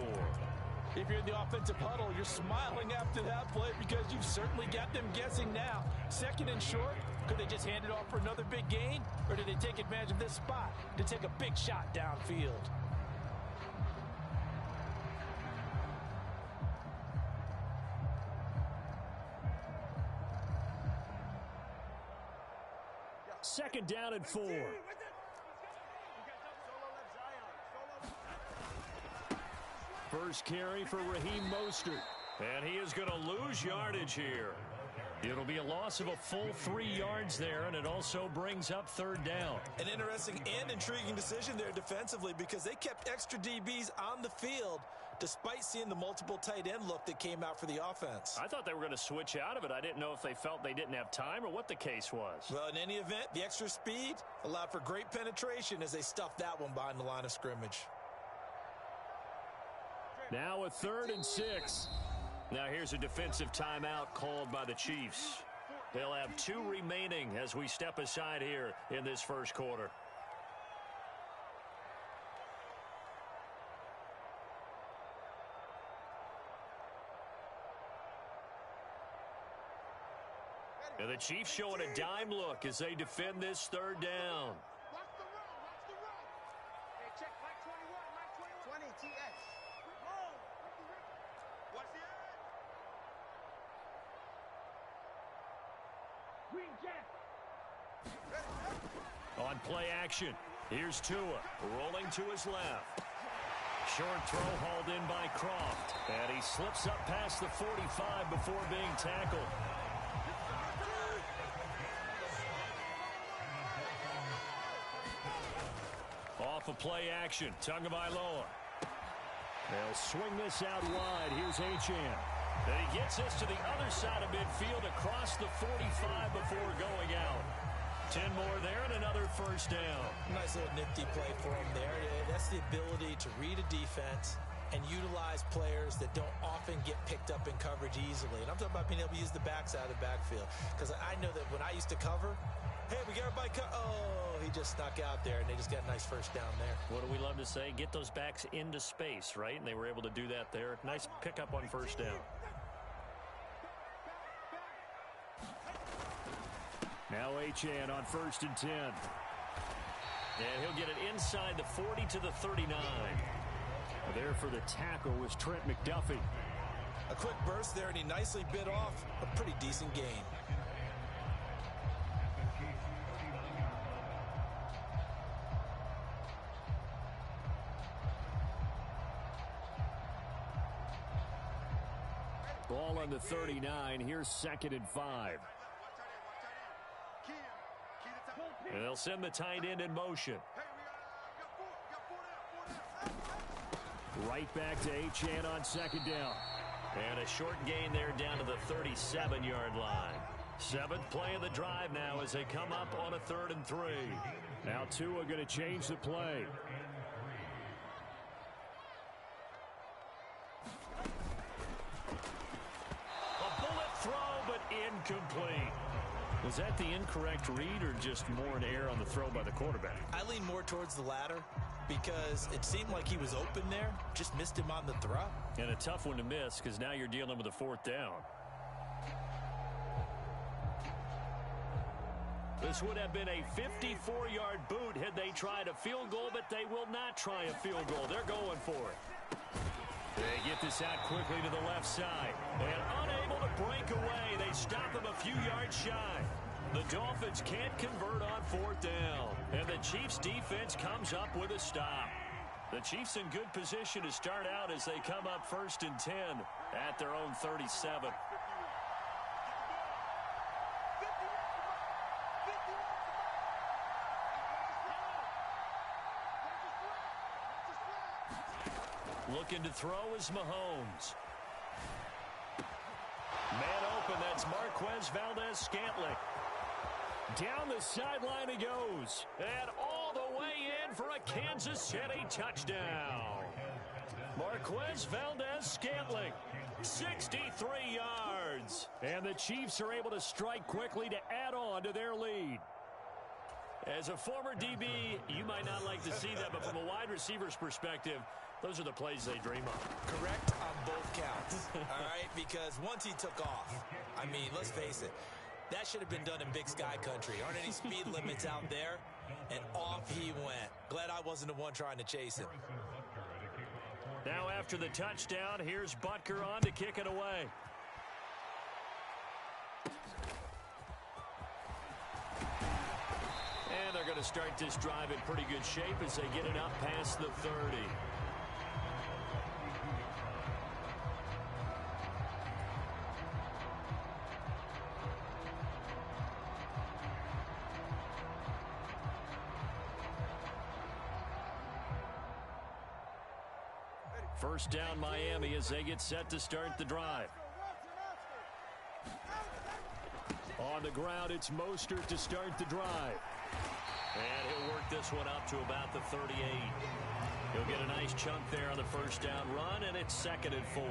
If you're in the offensive huddle, you're smiling after that play because you've certainly got them guessing now. 2nd and short, could they just hand it off for another big gain? Or did they take advantage of this spot to take a big shot downfield? Second down and 4. first carry for Raheem Mostert. And he is going to lose yardage here. It'll be a loss of a full 3 yards there, and it also brings up third down. An interesting and intriguing decision there defensively because they kept extra DBs on the field despite seeing the multiple tight end look that came out for the offense. I thought they were going to switch out of it. I didn't know if they felt they didn't have time or what the case was. Well, in any event, the extra speed allowed for great penetration as they stuffed that one behind the line of scrimmage. Now a 3rd and 6. Now here's a defensive timeout called by the Chiefs. They'll have 2 remaining as we step aside here in this first quarter. And the Chiefs showing a dime look as they defend this 3rd down. Watch the run. Watch the run. Hey, check Mike 21. Mike 21. 20 TX. Watch the edge. Green Jack. On play action, here's Tua rolling to his left. Short throw hauled in by Croft. And he slips up past the 45 before being tackled. Off of play action, Tagovailoa. They'll swing this out wide. Here's Achane. And he gets this to the other side of midfield across the 45 before going out. 10 more there and another first down. Nice little nifty play for him there. That's the ability to read a defense and utilize players that don't often get picked up in coverage easily. And I'm talking about being able to use the backside of the backfield. Because I know that when I used to cover, hey, we got everybody oh, he just snuck out there, and they just got a nice first down there. What do we love to say? Get those backs into space, right? And they were able to do that there. Nice pickup on first down. Now Achane on 1st and 10. And he'll get it inside the 40 to the 39. There for the tackle was Trent McDuffie. A quick burst there, and he nicely bit off a pretty decent gain. Ball on the 39. Here's 2nd and 5. And they'll send the tight end in motion. Right back to Achane on 2nd down. And a short gain there down to the 37-yard line. 7th play of the drive now as they come up on a 3rd and 3. Now Tua going to change the play. A bullet throw, but incomplete. Was that the incorrect read or just more an error on the throw by the quarterback? I lean more towards the latter because it seemed like he was open there, just missed him on the throw. And a tough one to miss because now you're dealing with a 4th down. This would have been a 54-yard boot had they tried a field goal, but they will not try a field goal. They're going for it. They get this out quickly to the left side. And unable to break away, they stop them a few yards shy. The Dolphins can't convert on 4th down. And the Chiefs' defense comes up with a stop. The Chiefs in good position to start out as they come up 1st and 10 at their own 37. Looking to throw is Mahomes. Man open, that's Marquez Valdes-Scantling. Down the sideline he goes. And all the way in for a Kansas City touchdown. Marquez Valdes-Scantling, 63 yards. And the Chiefs are able to strike quickly to add on to their lead. As a former DB, you might not like to see that, but from a wide receiver's perspective, those are the plays they dream of. Correct on both counts, all right? Because once he took off, I mean, let's face it, that should have been done in Big Sky country. Aren't any speed limits out there? And off he went. Glad I wasn't the one trying to chase him. Now after the touchdown, here's Butker on to kick it away. And they're going to start this drive in pretty good shape as they get it up past the 30. First down Miami as they get set to start the drive. On the ground, it's Mostert to start the drive. And he'll work this one up to about the 38. He'll get a nice chunk there on the first down run, and it's 2nd and 4.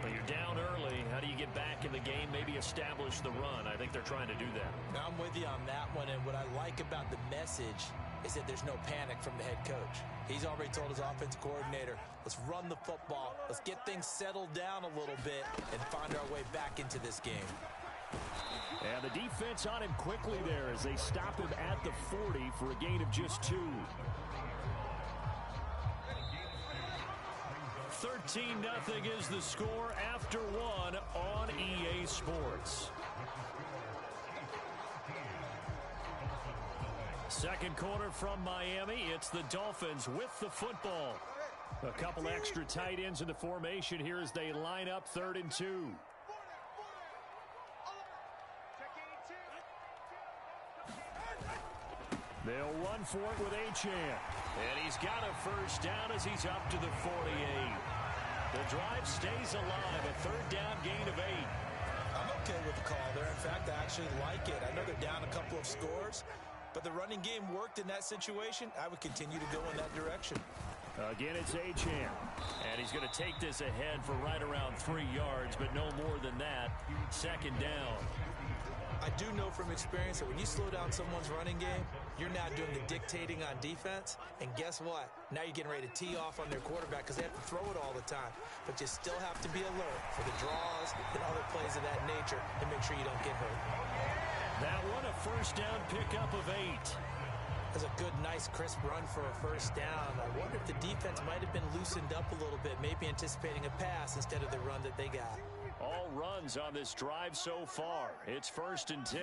But you're down early. How do you get back in the game, maybe establish the run? I think they're trying to do that. Now I'm with you on that one, and what I like about the message is that there's no panic from the head coach. He's already told his offensive coordinator, let's run the football, let's get things settled down a little bit and find our way back into this game. And the defense on him quickly there as they stop him at the 40 for a gain of just 2. 13-0 is the score after 1 on EA Sports. Second quarter from Miami. It's the Dolphins with the football. A couple extra tight ends in the formation here as they line up 3rd and 2. They'll run for it with Achane. And he's got a first down as he's up to the 48. The drive stays alive. A 3rd down gain of 8. I'm okay with the call there. In fact, I actually like it. I know they're down a couple of scores, but the running game worked in that situation. I would continue to go in that direction. Again, it's Achane. And he's going to take this ahead for right around 3 yards, but no more than that. 2nd down. I do know from experience that when you slow down someone's running game, you're now doing the dictating on defense. And guess what? Now you're getting ready to tee off on their quarterback because they have to throw it all the time. But you still have to be alert for the draws and other plays of that nature and make sure you don't get hurt. That one, a first down pickup of 8. That's a good, nice, crisp run for a first down. I wonder if the defense might have been loosened up a little bit, maybe anticipating a pass instead of the run that they got. All runs on this drive so far. It's 1st and 10.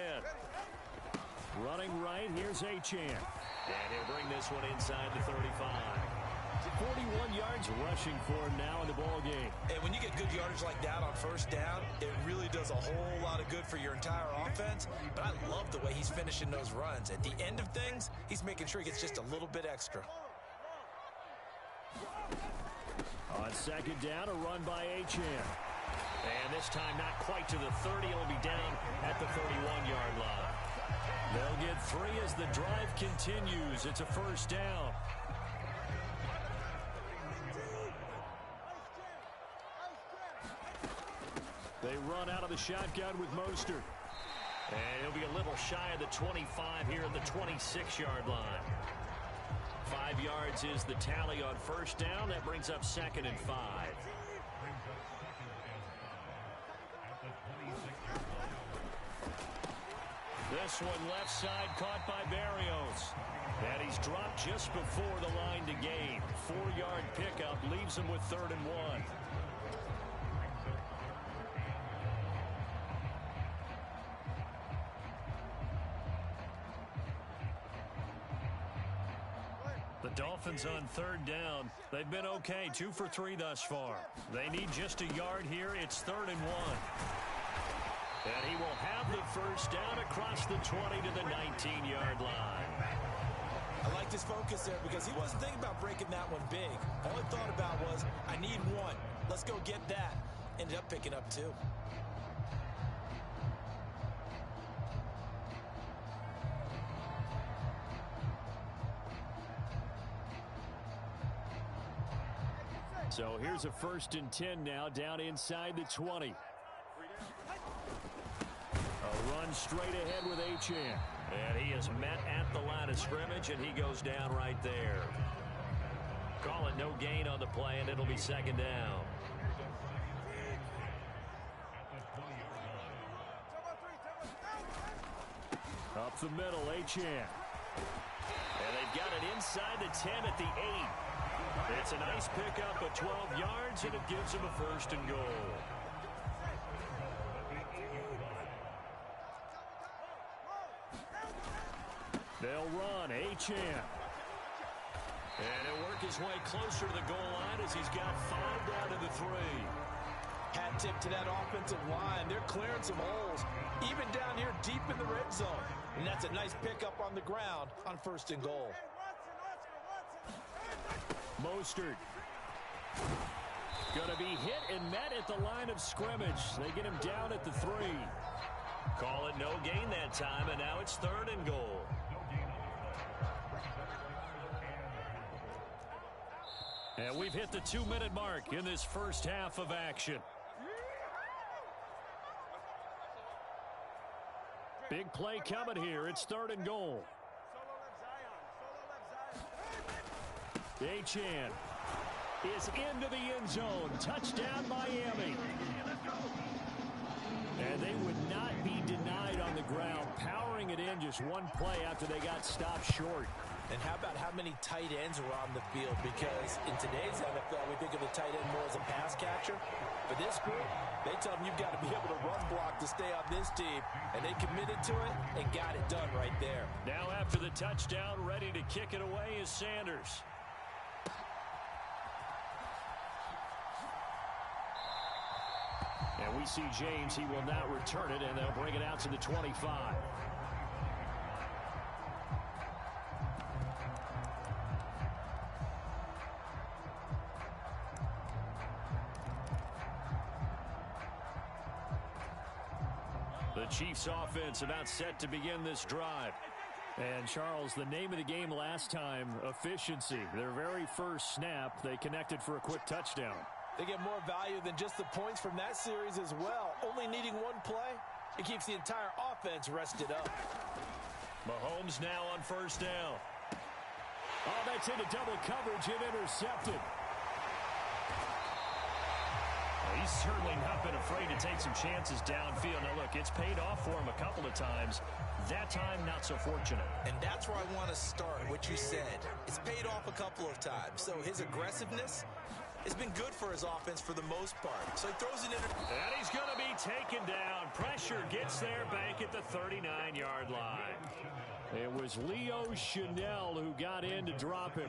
Running right, here's Achane. And he'll bring this one inside the 35. 41 yards rushing for him now in the ball game. And when you get good yardage like that on first down, it really does a whole lot of good for your entire offense. But I love the way he's finishing those runs. At the end of things, he's making sure he gets just a little bit extra. On 2nd down, a run by Achane. And this time not quite to the 30. It'll be down at the 31-yard line. They'll get 3 as the drive continues. It's a first down. They run out of the shotgun with Mostert. And he'll be a little shy of the 25 here at the 26-yard line. 5 yards is the tally on first down. That brings up 2nd and 5. This one left side caught by Berrios. And he's dropped just before the line to gain. 4-yard pickup leaves him with 3rd and 1. The Dolphins on 3rd down. They've been okay, 2 for 3 thus far. They need just a yard here. It's 3rd and 1. And he will have the first down across the 20 to the 19-yard line. I liked his focus there because he wasn't thinking about breaking that one big. All he thought about was, I need 1. Let's go get that. Ended up picking up 2. So here's a 1st and 10 now down inside the 20. A run straight ahead with Achane. And he is met at the line of scrimmage, and he goes down right there. Call it no gain on the play, and it'll be 2nd down. Up the middle, Achane. And they've got it inside the 10 at the 8. It's a nice pickup of 12 yards, and it gives him a 1st and goal. They'll run, Achane. And he'll work his way closer to the goal line as he's got 5 down to the 3. Hat tip to that offensive line. They're clearing some holes, even down here deep in the red zone. And that's a nice pickup on the ground on 1st and goal. Mostert. Going to be hit and met at the line of scrimmage. They get him down at the 3. Call it no gain that time, and now it's 3rd and goal. And we've hit the 2-minute mark in this first half of action. Big play coming here. It's 3rd and goal. Achane is into the end zone. Touchdown, Miami. And they would not be denied on the ground, powering it in just one play after they got stopped short. And how about how many tight ends were on the field? Because in today's NFL, we think of the tight end more as a pass catcher. For this group, they tell them you've got to be able to run block to stay on this team. And they committed to it and got it done right there. Now after the touchdown, ready to kick it away is Sanders. And we see James. He will not return it, and they'll bring it out to the 25. The Chiefs offense about set to begin this drive. And, Charles, the name of the game last time, efficiency. Their very first snap, they connected for a quick touchdown. They get more value than just the points from that series as well. Only needing one play, it keeps the entire offense rested up. Mahomes now on first down. Oh, that's into double coverage and intercepted. Well, he's certainly not been afraid to take some chances downfield. Now, look, it's paid off for him a couple of times. That time, not so fortunate. And that's where I want to start, what you said. It's paid off a couple of times. So his aggressiveness has been good for his offense for the most part. So he throws it in. And he's going to be taken down. Pressure gets there back at the 39-yard line. It was Leo Chanel who got in to drop him.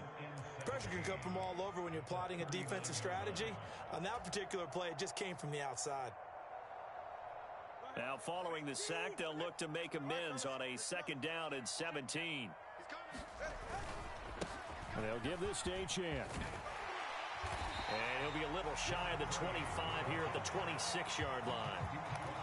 Pressure can come from all over when you're plotting a defensive strategy. On that particular play, it just came from the outside. Now following the sack, they'll look to make amends on a 2nd down and 17. And they'll give this to Achane. And he'll be a little shy of the 25 here at the 26-yard line.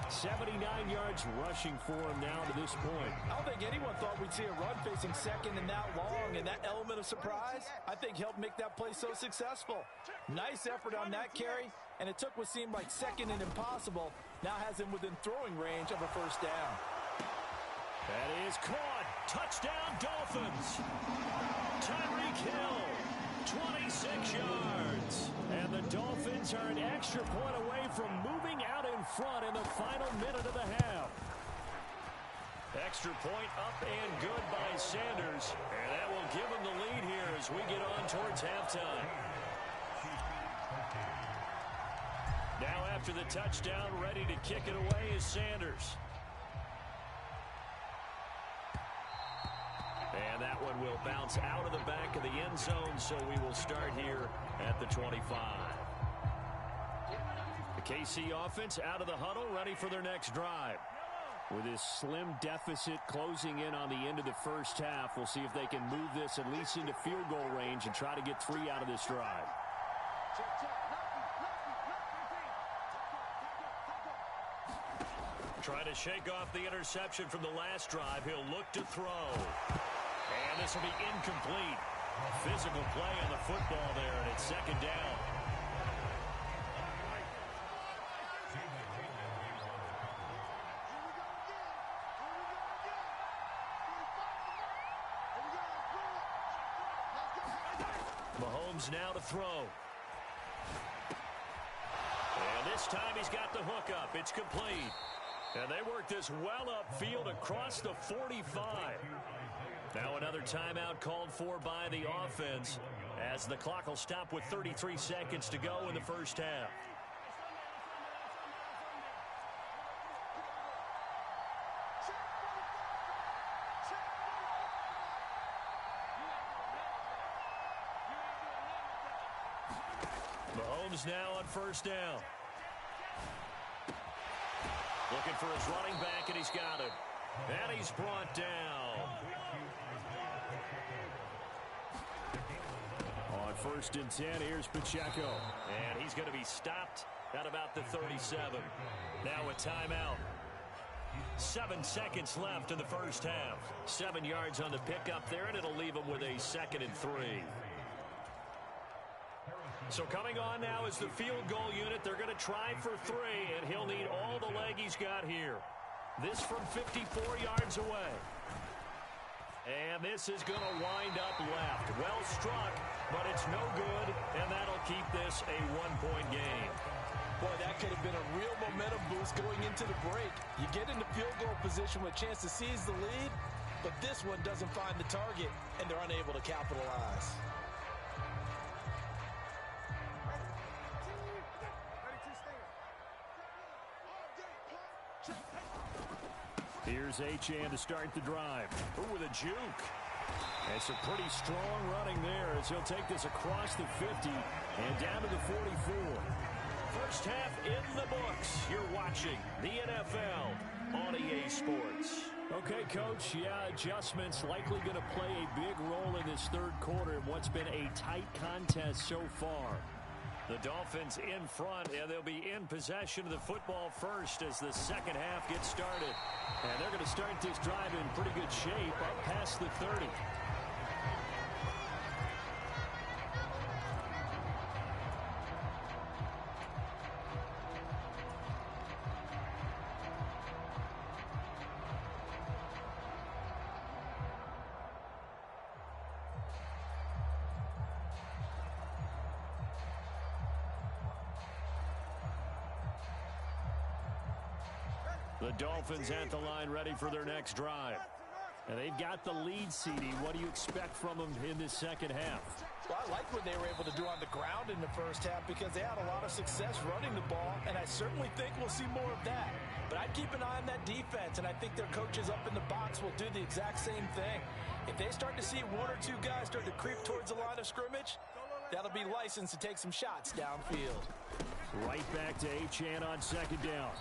79 yards rushing for him now to this point. I don't think anyone thought we'd see a run facing second and that long, and that element of surprise, I think, helped make that play so successful. Nice effort on that carry, and it took what seemed like second and impossible, now has him within throwing range of a first down. That is caught. Touchdown, Dolphins. Tyreek Hill, 26 yards. And the Dolphins are an extra point away from moving out in front in the final minute of the half. Extra point up and good by Sanders. And that will give him the lead here as we get on towards halftime. Now after the touchdown, ready to kick it away is Sanders. And that one will bounce out of the back of the end zone, so we will start here at the 25. The KC offense out of the huddle, ready for their next drive. With this slim deficit closing in on the end of the first half, we'll see if they can move this at least into field goal range and try to get 3 out of this drive. Trying to shake off the interception from the last drive. He'll look to throw. And this will be incomplete. Physical play on the football there, and it's 2nd down. Mahomes now to throw. And this time he's got the hook up. It's complete. And they work this well upfield across the 45. Now another timeout called for by the offense as the clock will stop with 33 seconds to go in the first half. Mahomes now on first down. Looking for his running back, and he's got it. And he's brought down. On 1st and 10. Here's Pacheco. And he's going to be stopped at about the 37. Now a timeout. 7 seconds left in the first half. 7 yards on the pickup there, and it'll leave him with a 2nd and 3. So coming on now is the field goal unit. They're going to try for 3, and he'll need all the leg he's got here. This from 54 yards away. And this is going to wind up left. Well struck, but it's no good, and that'll keep this a 1-point game. Boy, that could have been a real momentum boost going into the break. You get into field goal position with a chance to seize the lead, but this one doesn't find the target, and they're unable to capitalize. Here's Achane to start the drive. Ooh, with a juke. It's a pretty strong running there as he'll take this across the 50 and down to the 44. First half in the books. You're watching the NFL on EA Sports. Okay, Coach, yeah, adjustments likely going to play a big role in this third quarter in what's been a tight contest so far. The Dolphins in front, and they'll be in possession of the football first as the second half gets started. And they're going to start this drive in pretty good shape up past the 30. The Dolphins at the line ready for their next drive. And they've got the lead, CD. What do you expect from them in this second half? Well, I like what they were able to do on the ground in the first half because they had a lot of success running the ball, and I certainly think we'll see more of that. But I'd keep an eye on that defense, and I think their coaches up in the box will do the exact same thing. If they start to see 1 or 2 guys start to creep towards the line of scrimmage, that'll be licensed to take some shots downfield. Right back to Achane on second down.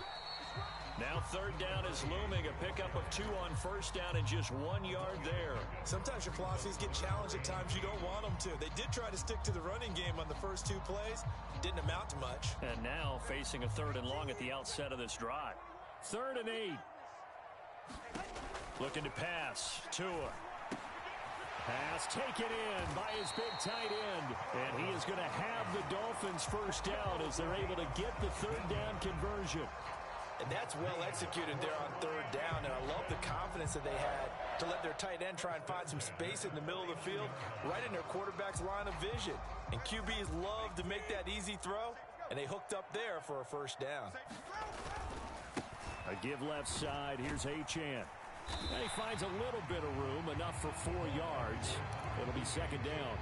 Now third down is looming. A pickup of 2 on first down and just 1 yard there. Sometimes your philosophies get challenged at times you don't want them to. They did try to stick to the running game on the first 2 plays. Didn't amount to much. And now facing a 3rd and long at the outset of this drive. 3rd and 8. Looking to pass. Tua. Pass taken in by his big tight end. And he is going to have the Dolphins first down as they're able to get the 3rd down conversion. And that's well executed there on 3rd down. And I love the confidence that they had to let their tight end try and find some space in the middle of the field, right in their quarterback's line of vision. And QBs love to make that easy throw, and they hooked up there for a first down. A give left side. Here's Achane. And he finds a little bit of room, enough for 4 yards. It'll be 2nd down.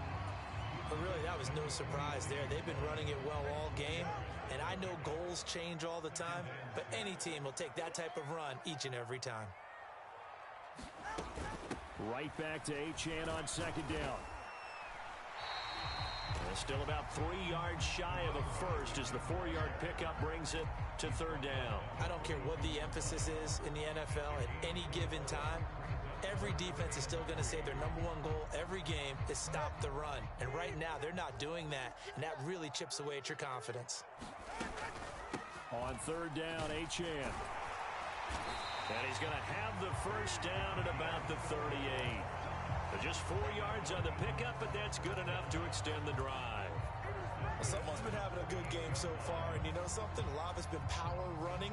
But really, that was no surprise there. They've been running it well all game. And I know goals change all the time, but any team will take that type of run each and every time. Right back to Achane on 2nd down. And still about 3 yards shy of a first as the 4-yard pickup brings it to 3rd down. I don't care what the emphasis is in the NFL at any given time. Every defense is still going to say their #1 goal every game is stop the run. And right now, they're not doing that, and that really chips away at your confidence. On 3rd down, Achane. And he's going to have the first down at about the 38. So just 4 yards on the pickup, but that's good enough to extend the drive. Well, someone's been having a good game so far, and you know something? A lot of it's been power running.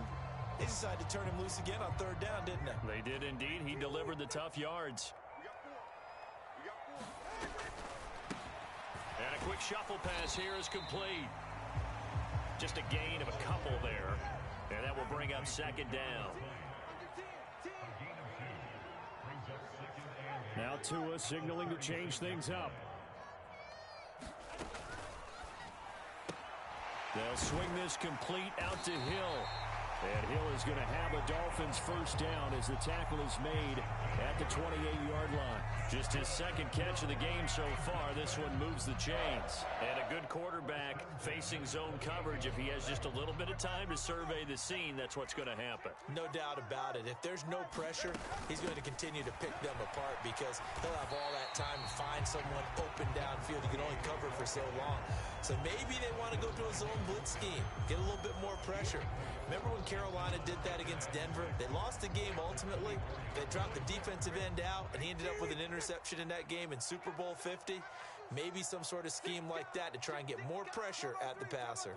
They decided to turn him loose again on 3rd down, didn't they? They did indeed. He delivered the tough yards. And a quick shuffle pass here is complete. Just a gain of a couple there. And that will bring up 2nd down. Now Tua signaling to change things up. They'll swing this complete out to Hill. And Hill is going to have a Dolphins first down as the tackle is made at the 28-yard line. Just his 2nd catch of the game so far. This one moves the chains. And a good quarterback facing zone coverage. If he has just a little bit of time to survey the scene, that's what's going to happen. No doubt about it. If there's no pressure, he's going to continue to pick them apart because he'll have all that time to find someone open downfield. You can only cover for so long. So maybe they want to go to a zone blitz scheme, get a little bit more pressure. Remember when Carolina did that against Denver? They lost the game ultimately. They dropped the defensive end out, and he ended up with an interception in that game in Super Bowl 50. Maybe some sort of scheme like that to try and get more pressure at the passer.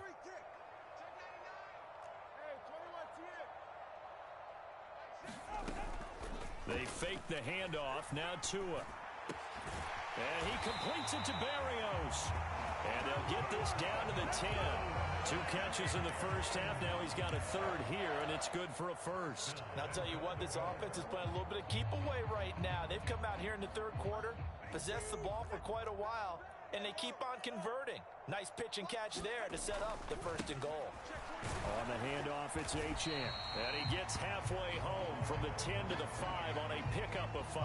They fake the handoff. Now Tua. And he completes it to Berrios. And they'll get this down to the 10. 2 catches in the first half. Now he's got a third here, and it's good for a first. And I'll tell you what, this offense is playing a little bit of keep away right now. They've come out here in the third quarter, possessed the ball for quite a while, and they keep on converting. Nice pitch and catch there to set up the 1st and goal. On the handoff, it's Achane. And he gets halfway home from the 10 to the 5 on a pickup of 5.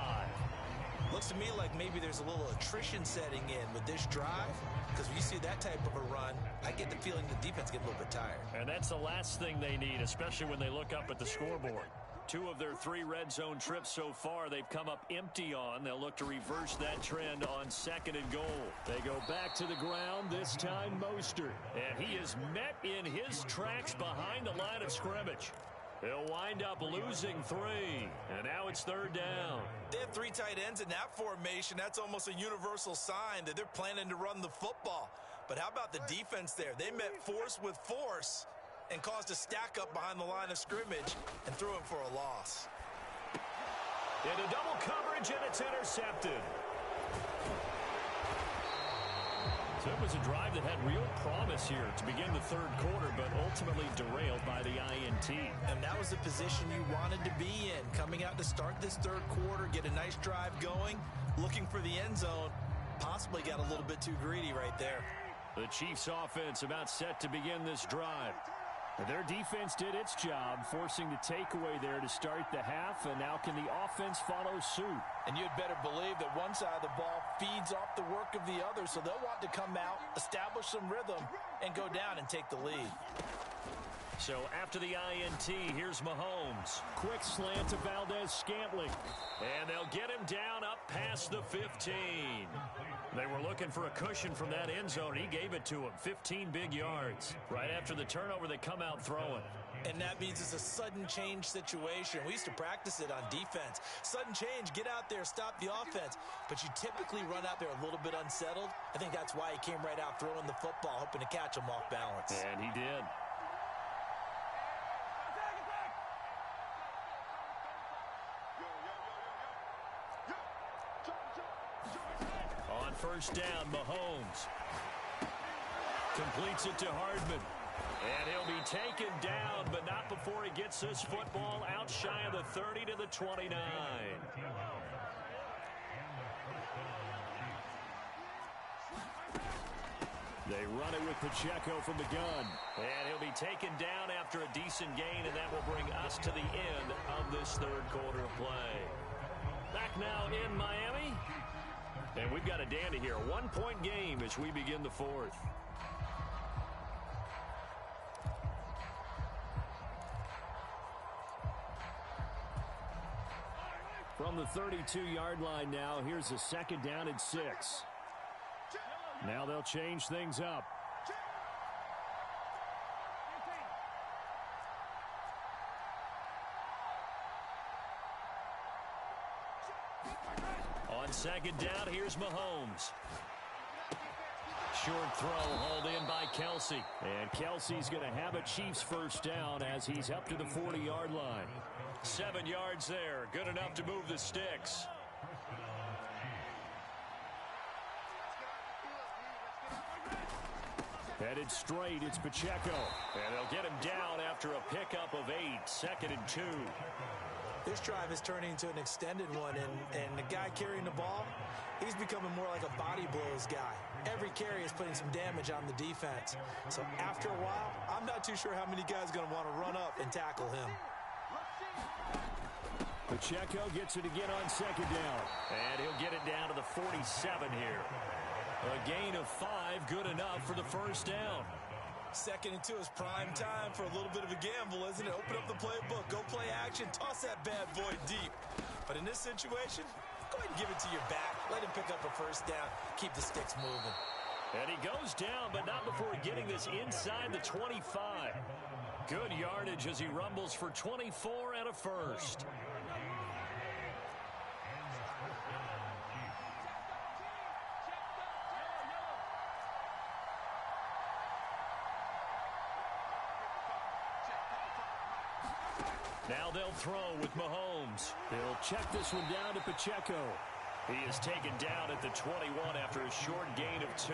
Looks to me like maybe there's a little attrition setting in with this drive, because when you see that type of a run, I get the feeling the defense gets a little bit tired. And that's the last thing they need, especially when they look up at the scoreboard. 2 of their 3 red zone trips so far they've come up empty on. They'll look to reverse that trend on 2nd and goal. They go back to the ground, this time Mostert. And he is met in his tracks behind the line of scrimmage. He'll wind up losing 3, and now it's 3rd down. They have 3 tight ends in that formation. That's almost a universal sign that they're planning to run the football. But how about the defense there? They met force with force and caused a stack up behind the line of scrimmage and threw him for a loss. Into double coverage, and it's intercepted. So it was a drive that had real promise here to begin the 3rd quarter, but ultimately derailed by the INT. And that was the position you wanted to be in. Coming out to start this 3rd quarter, get a nice drive going, looking for the end zone. Possibly got a little bit too greedy right there. The Chiefs offense about set to begin this drive. Their defense did its job, forcing the takeaway there to start the half, and now can the offense follow suit? And you'd better believe that one side of the ball feeds off the work of the other, so they'll want to come out, establish some rhythm, and go down and take the lead. So after the INT, here's Mahomes. Quick slant to Valdez-Scantling. And they'll get him down up past the 15. They were looking for a cushion from that end zone. He gave it to him. 15 big yards. Right after the turnover, they come out throwing. And that means it's a sudden change situation. We used to practice it on defense. Sudden change, get out there, stop the offense. But you typically run out there a little bit unsettled. I think that's why he came right out throwing the football, hoping to catch him off balance. And he did. On 1st down, Mahomes completes it to Hardman. And he'll be taken down, but not before he gets this football out shy of the 30 to the 29. They run it with Pacheco from the gun. And he'll be taken down after a decent gain, and that will bring us to the end of this 3rd quarter of play. Back now in Miami. And we've got a dandy here. A 1-point game as we begin the 4th. From the 32-yard line now, here's a 2nd down and 6. Now they'll change things up. On 2nd down, here's Mahomes. Short throw hauled in by Kelsey. And Kelsey's going to have a Chiefs 1st down as he's up to the 40-yard line. 7 yards there. Good enough to move the sticks. Headed straight, it's Pacheco. And they'll get him down after a pickup of 8. 2nd and 2. This drive is turning into an extended one, and the guy carrying the ball, he's becoming more like a body blows guy. Every carry is putting some damage on the defense. So after a while, I'm not too sure how many guys are going to want to run up and tackle him. Pacheco gets it again on 2nd down. And he'll get it down to the 47 here. A gain of 5, good enough for the 1st down. 2nd and 2 is prime time for a little bit of a gamble, isn't it? Open up the playbook, go play action, toss that bad boy deep. But in this situation, go ahead and give it to your back. Let him pick up a first down. Keep the sticks moving. And he goes down, but not before getting this inside the 25. Good yardage as he rumbles for 24 and a first. Now they'll throw with Mahomes. He'll check this one down to Pacheco. He is taken down at the 21 after a short gain of 2.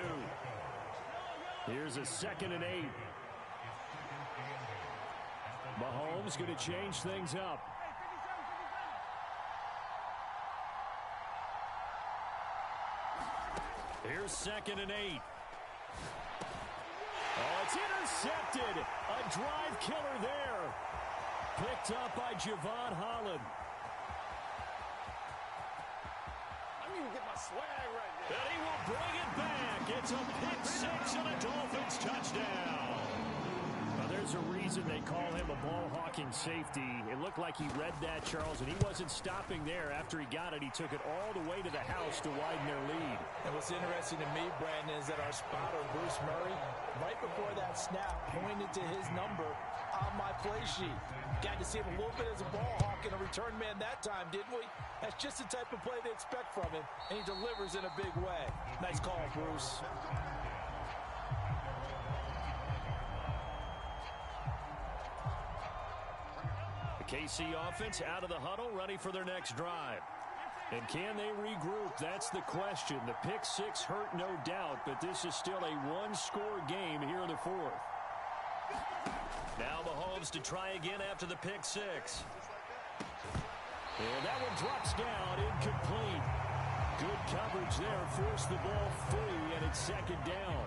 Here's a 2nd and 8. Mahomes going to change things up. Here's 2nd and 8. Oh, it's intercepted. A drive killer there. Picked up by Javon Holland. Get my swag right there. And he will bring it back. It's a pick 6 and a Dolphins touchdown. Now, there's a reason they call him a ball-hawking safety. It looked like he read that, Charles, and he wasn't stopping there. After he got it, he took it all the way to the house to widen their lead. And what's interesting to me, Brandon, is that our spotter, Bruce Murray, right before that snap, pointed to his number on my play sheet. Got to see him a little bit as a ball hawk and a return man that time, didn't we? That's just the type of play they expect from him, and he delivers in a big way. Nice call, Bruce. The KC offense out of the huddle, ready for their next drive. And can they regroup? That's the question. The pick 6 hurt, no doubt, but this is still a one-score game here in the 4th. Now Mahomes to try again after the pick 6. And that one drops down, incomplete. Good coverage there, forced the ball free, and it's 2nd down.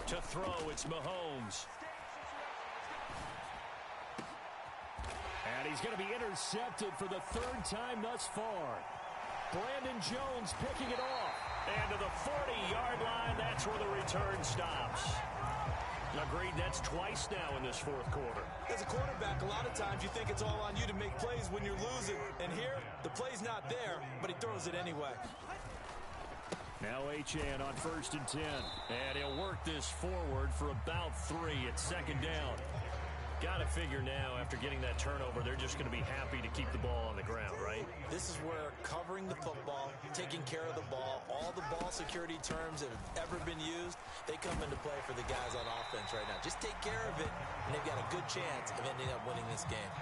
To throw, it's Mahomes. And he's going to be intercepted for the 3rd time thus far. Brandon Jones picking it off. And to the 40-yard line, that's where the return stops. Agreed, that's twice now in this 4th quarter. As a quarterback, a lot of times you think it's all on you to make plays when you're losing. And here, the play's not there, but he throws it anyway. Now Achane on 1st and 10. And he'll work this forward for about 3 at 2nd down. Got to figure now, after getting that turnover, they're just going to be happy to keep the ball on the ground, right? This is where covering the football, taking care of the ball, all the ball security terms that have ever been used, they come into play for the guys on offense right now. Just take care of it, and they've got a good chance of ending up winning this game.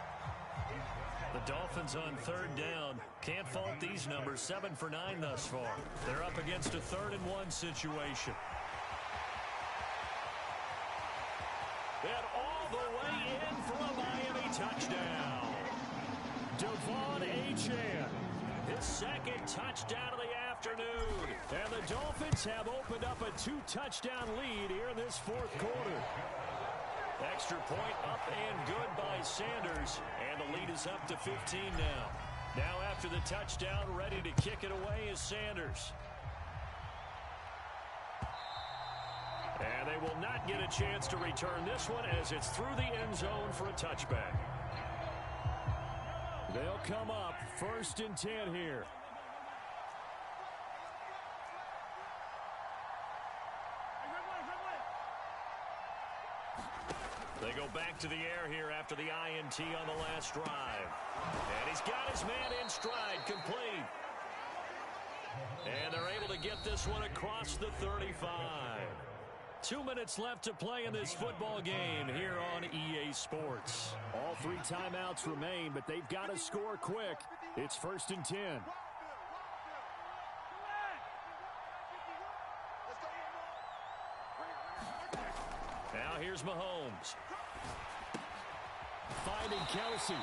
The Dolphins on 3rd down. Can't fault these numbers. 7 for 9 thus far. They're up against a 3rd and 1 situation. And all the way in for a Miami touchdown. Devon Achane. His 2nd touchdown of the afternoon. And the Dolphins have opened up a 2-touchdown lead here in this 4th quarter. Extra point up and good by Sanders. And the lead is up to 15 now. Now after the touchdown, ready to kick it away is Sanders. And they will not get a chance to return this one as it's through the end zone for a touchback. They'll come up 1st and 10 here. They go back to the air here after the INT on the last drive. And he's got his man in stride, complete. And they're able to get this one across the 35. 2 minutes left to play in this football game here on EA Sports. All 3 timeouts remain, but they've got to score quick. It's 1st and 10. Now here's Mahomes. Finding Kelsey.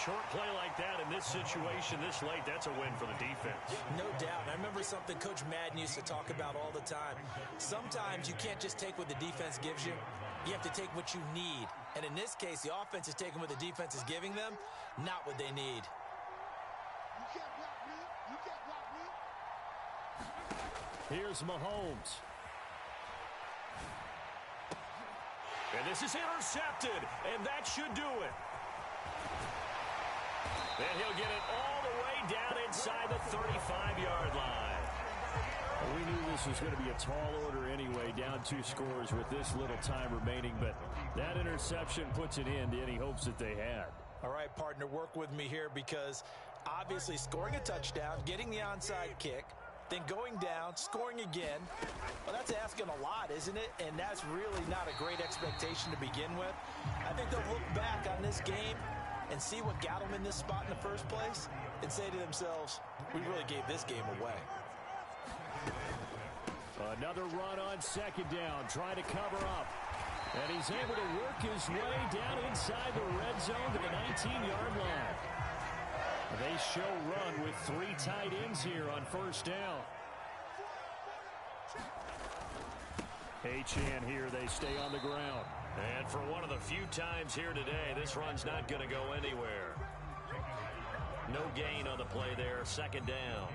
Short play like that in this situation this late, that's a win for the defense. No doubt. I remember something Coach Madden used to talk about all the time. Sometimes you can't just take what the defense gives you. You have to take what you need. And in this case, the offense is taking what the defense is giving them, not what they need. You can't Here's Mahomes. And this is intercepted, and that should do it. And he'll get it all the way down inside the 35-yard line. Well, we knew this was going to be a tall order anyway, down 2 scores with this little time remaining, but that interception puts an end to any hopes that they had. All right, partner, work with me here because obviously scoring a touchdown, getting the onside kick, then going down, scoring again, well, that's asking a lot, isn't it? And that's really not a great expectation to begin with. I think they'll look back on this game and see what got them in this spot in the first place and say to themselves, we really gave this game away. Another run on second down, trying to cover up. And he's able to work his way down inside the red zone to the 19-yard line. They show run with 3 tight ends here on first down. Achane here, they stay on the ground. And for one of the few times here today, this run's not going to go anywhere. No gain on the play there, second down.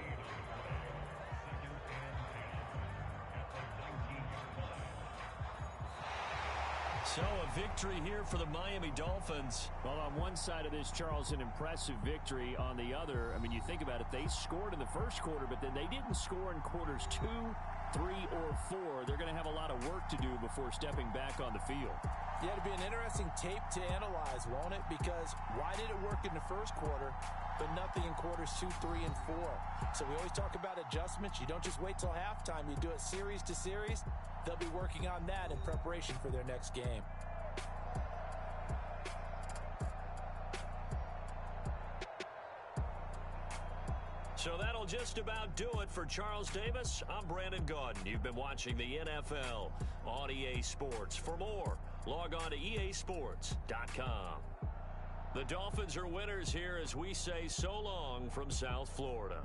So a victory here for the Miami Dolphins. Well, on one side of this, Charles, an impressive victory. On the other, I mean, you think about it, they scored in the first quarter, but then they didn't score in quarters 2, 3, or 4. They're going to have a lot of work to do before stepping back on the field. Yeah, it'll be an interesting tape to analyze, won't it? Because why did it work in the first quarter, but nothing in quarters 2, 3, and 4? So we always talk about adjustments. You don't just wait till halftime. You do it series to series. They'll be working on that in preparation for their next game. So that'll just about do it for Charles Davis. I'm Brandon Gaudin. You've been watching the NFL on EA Sports. For more, log on to easports.com. The Dolphins are winners here as we say so long from South Florida.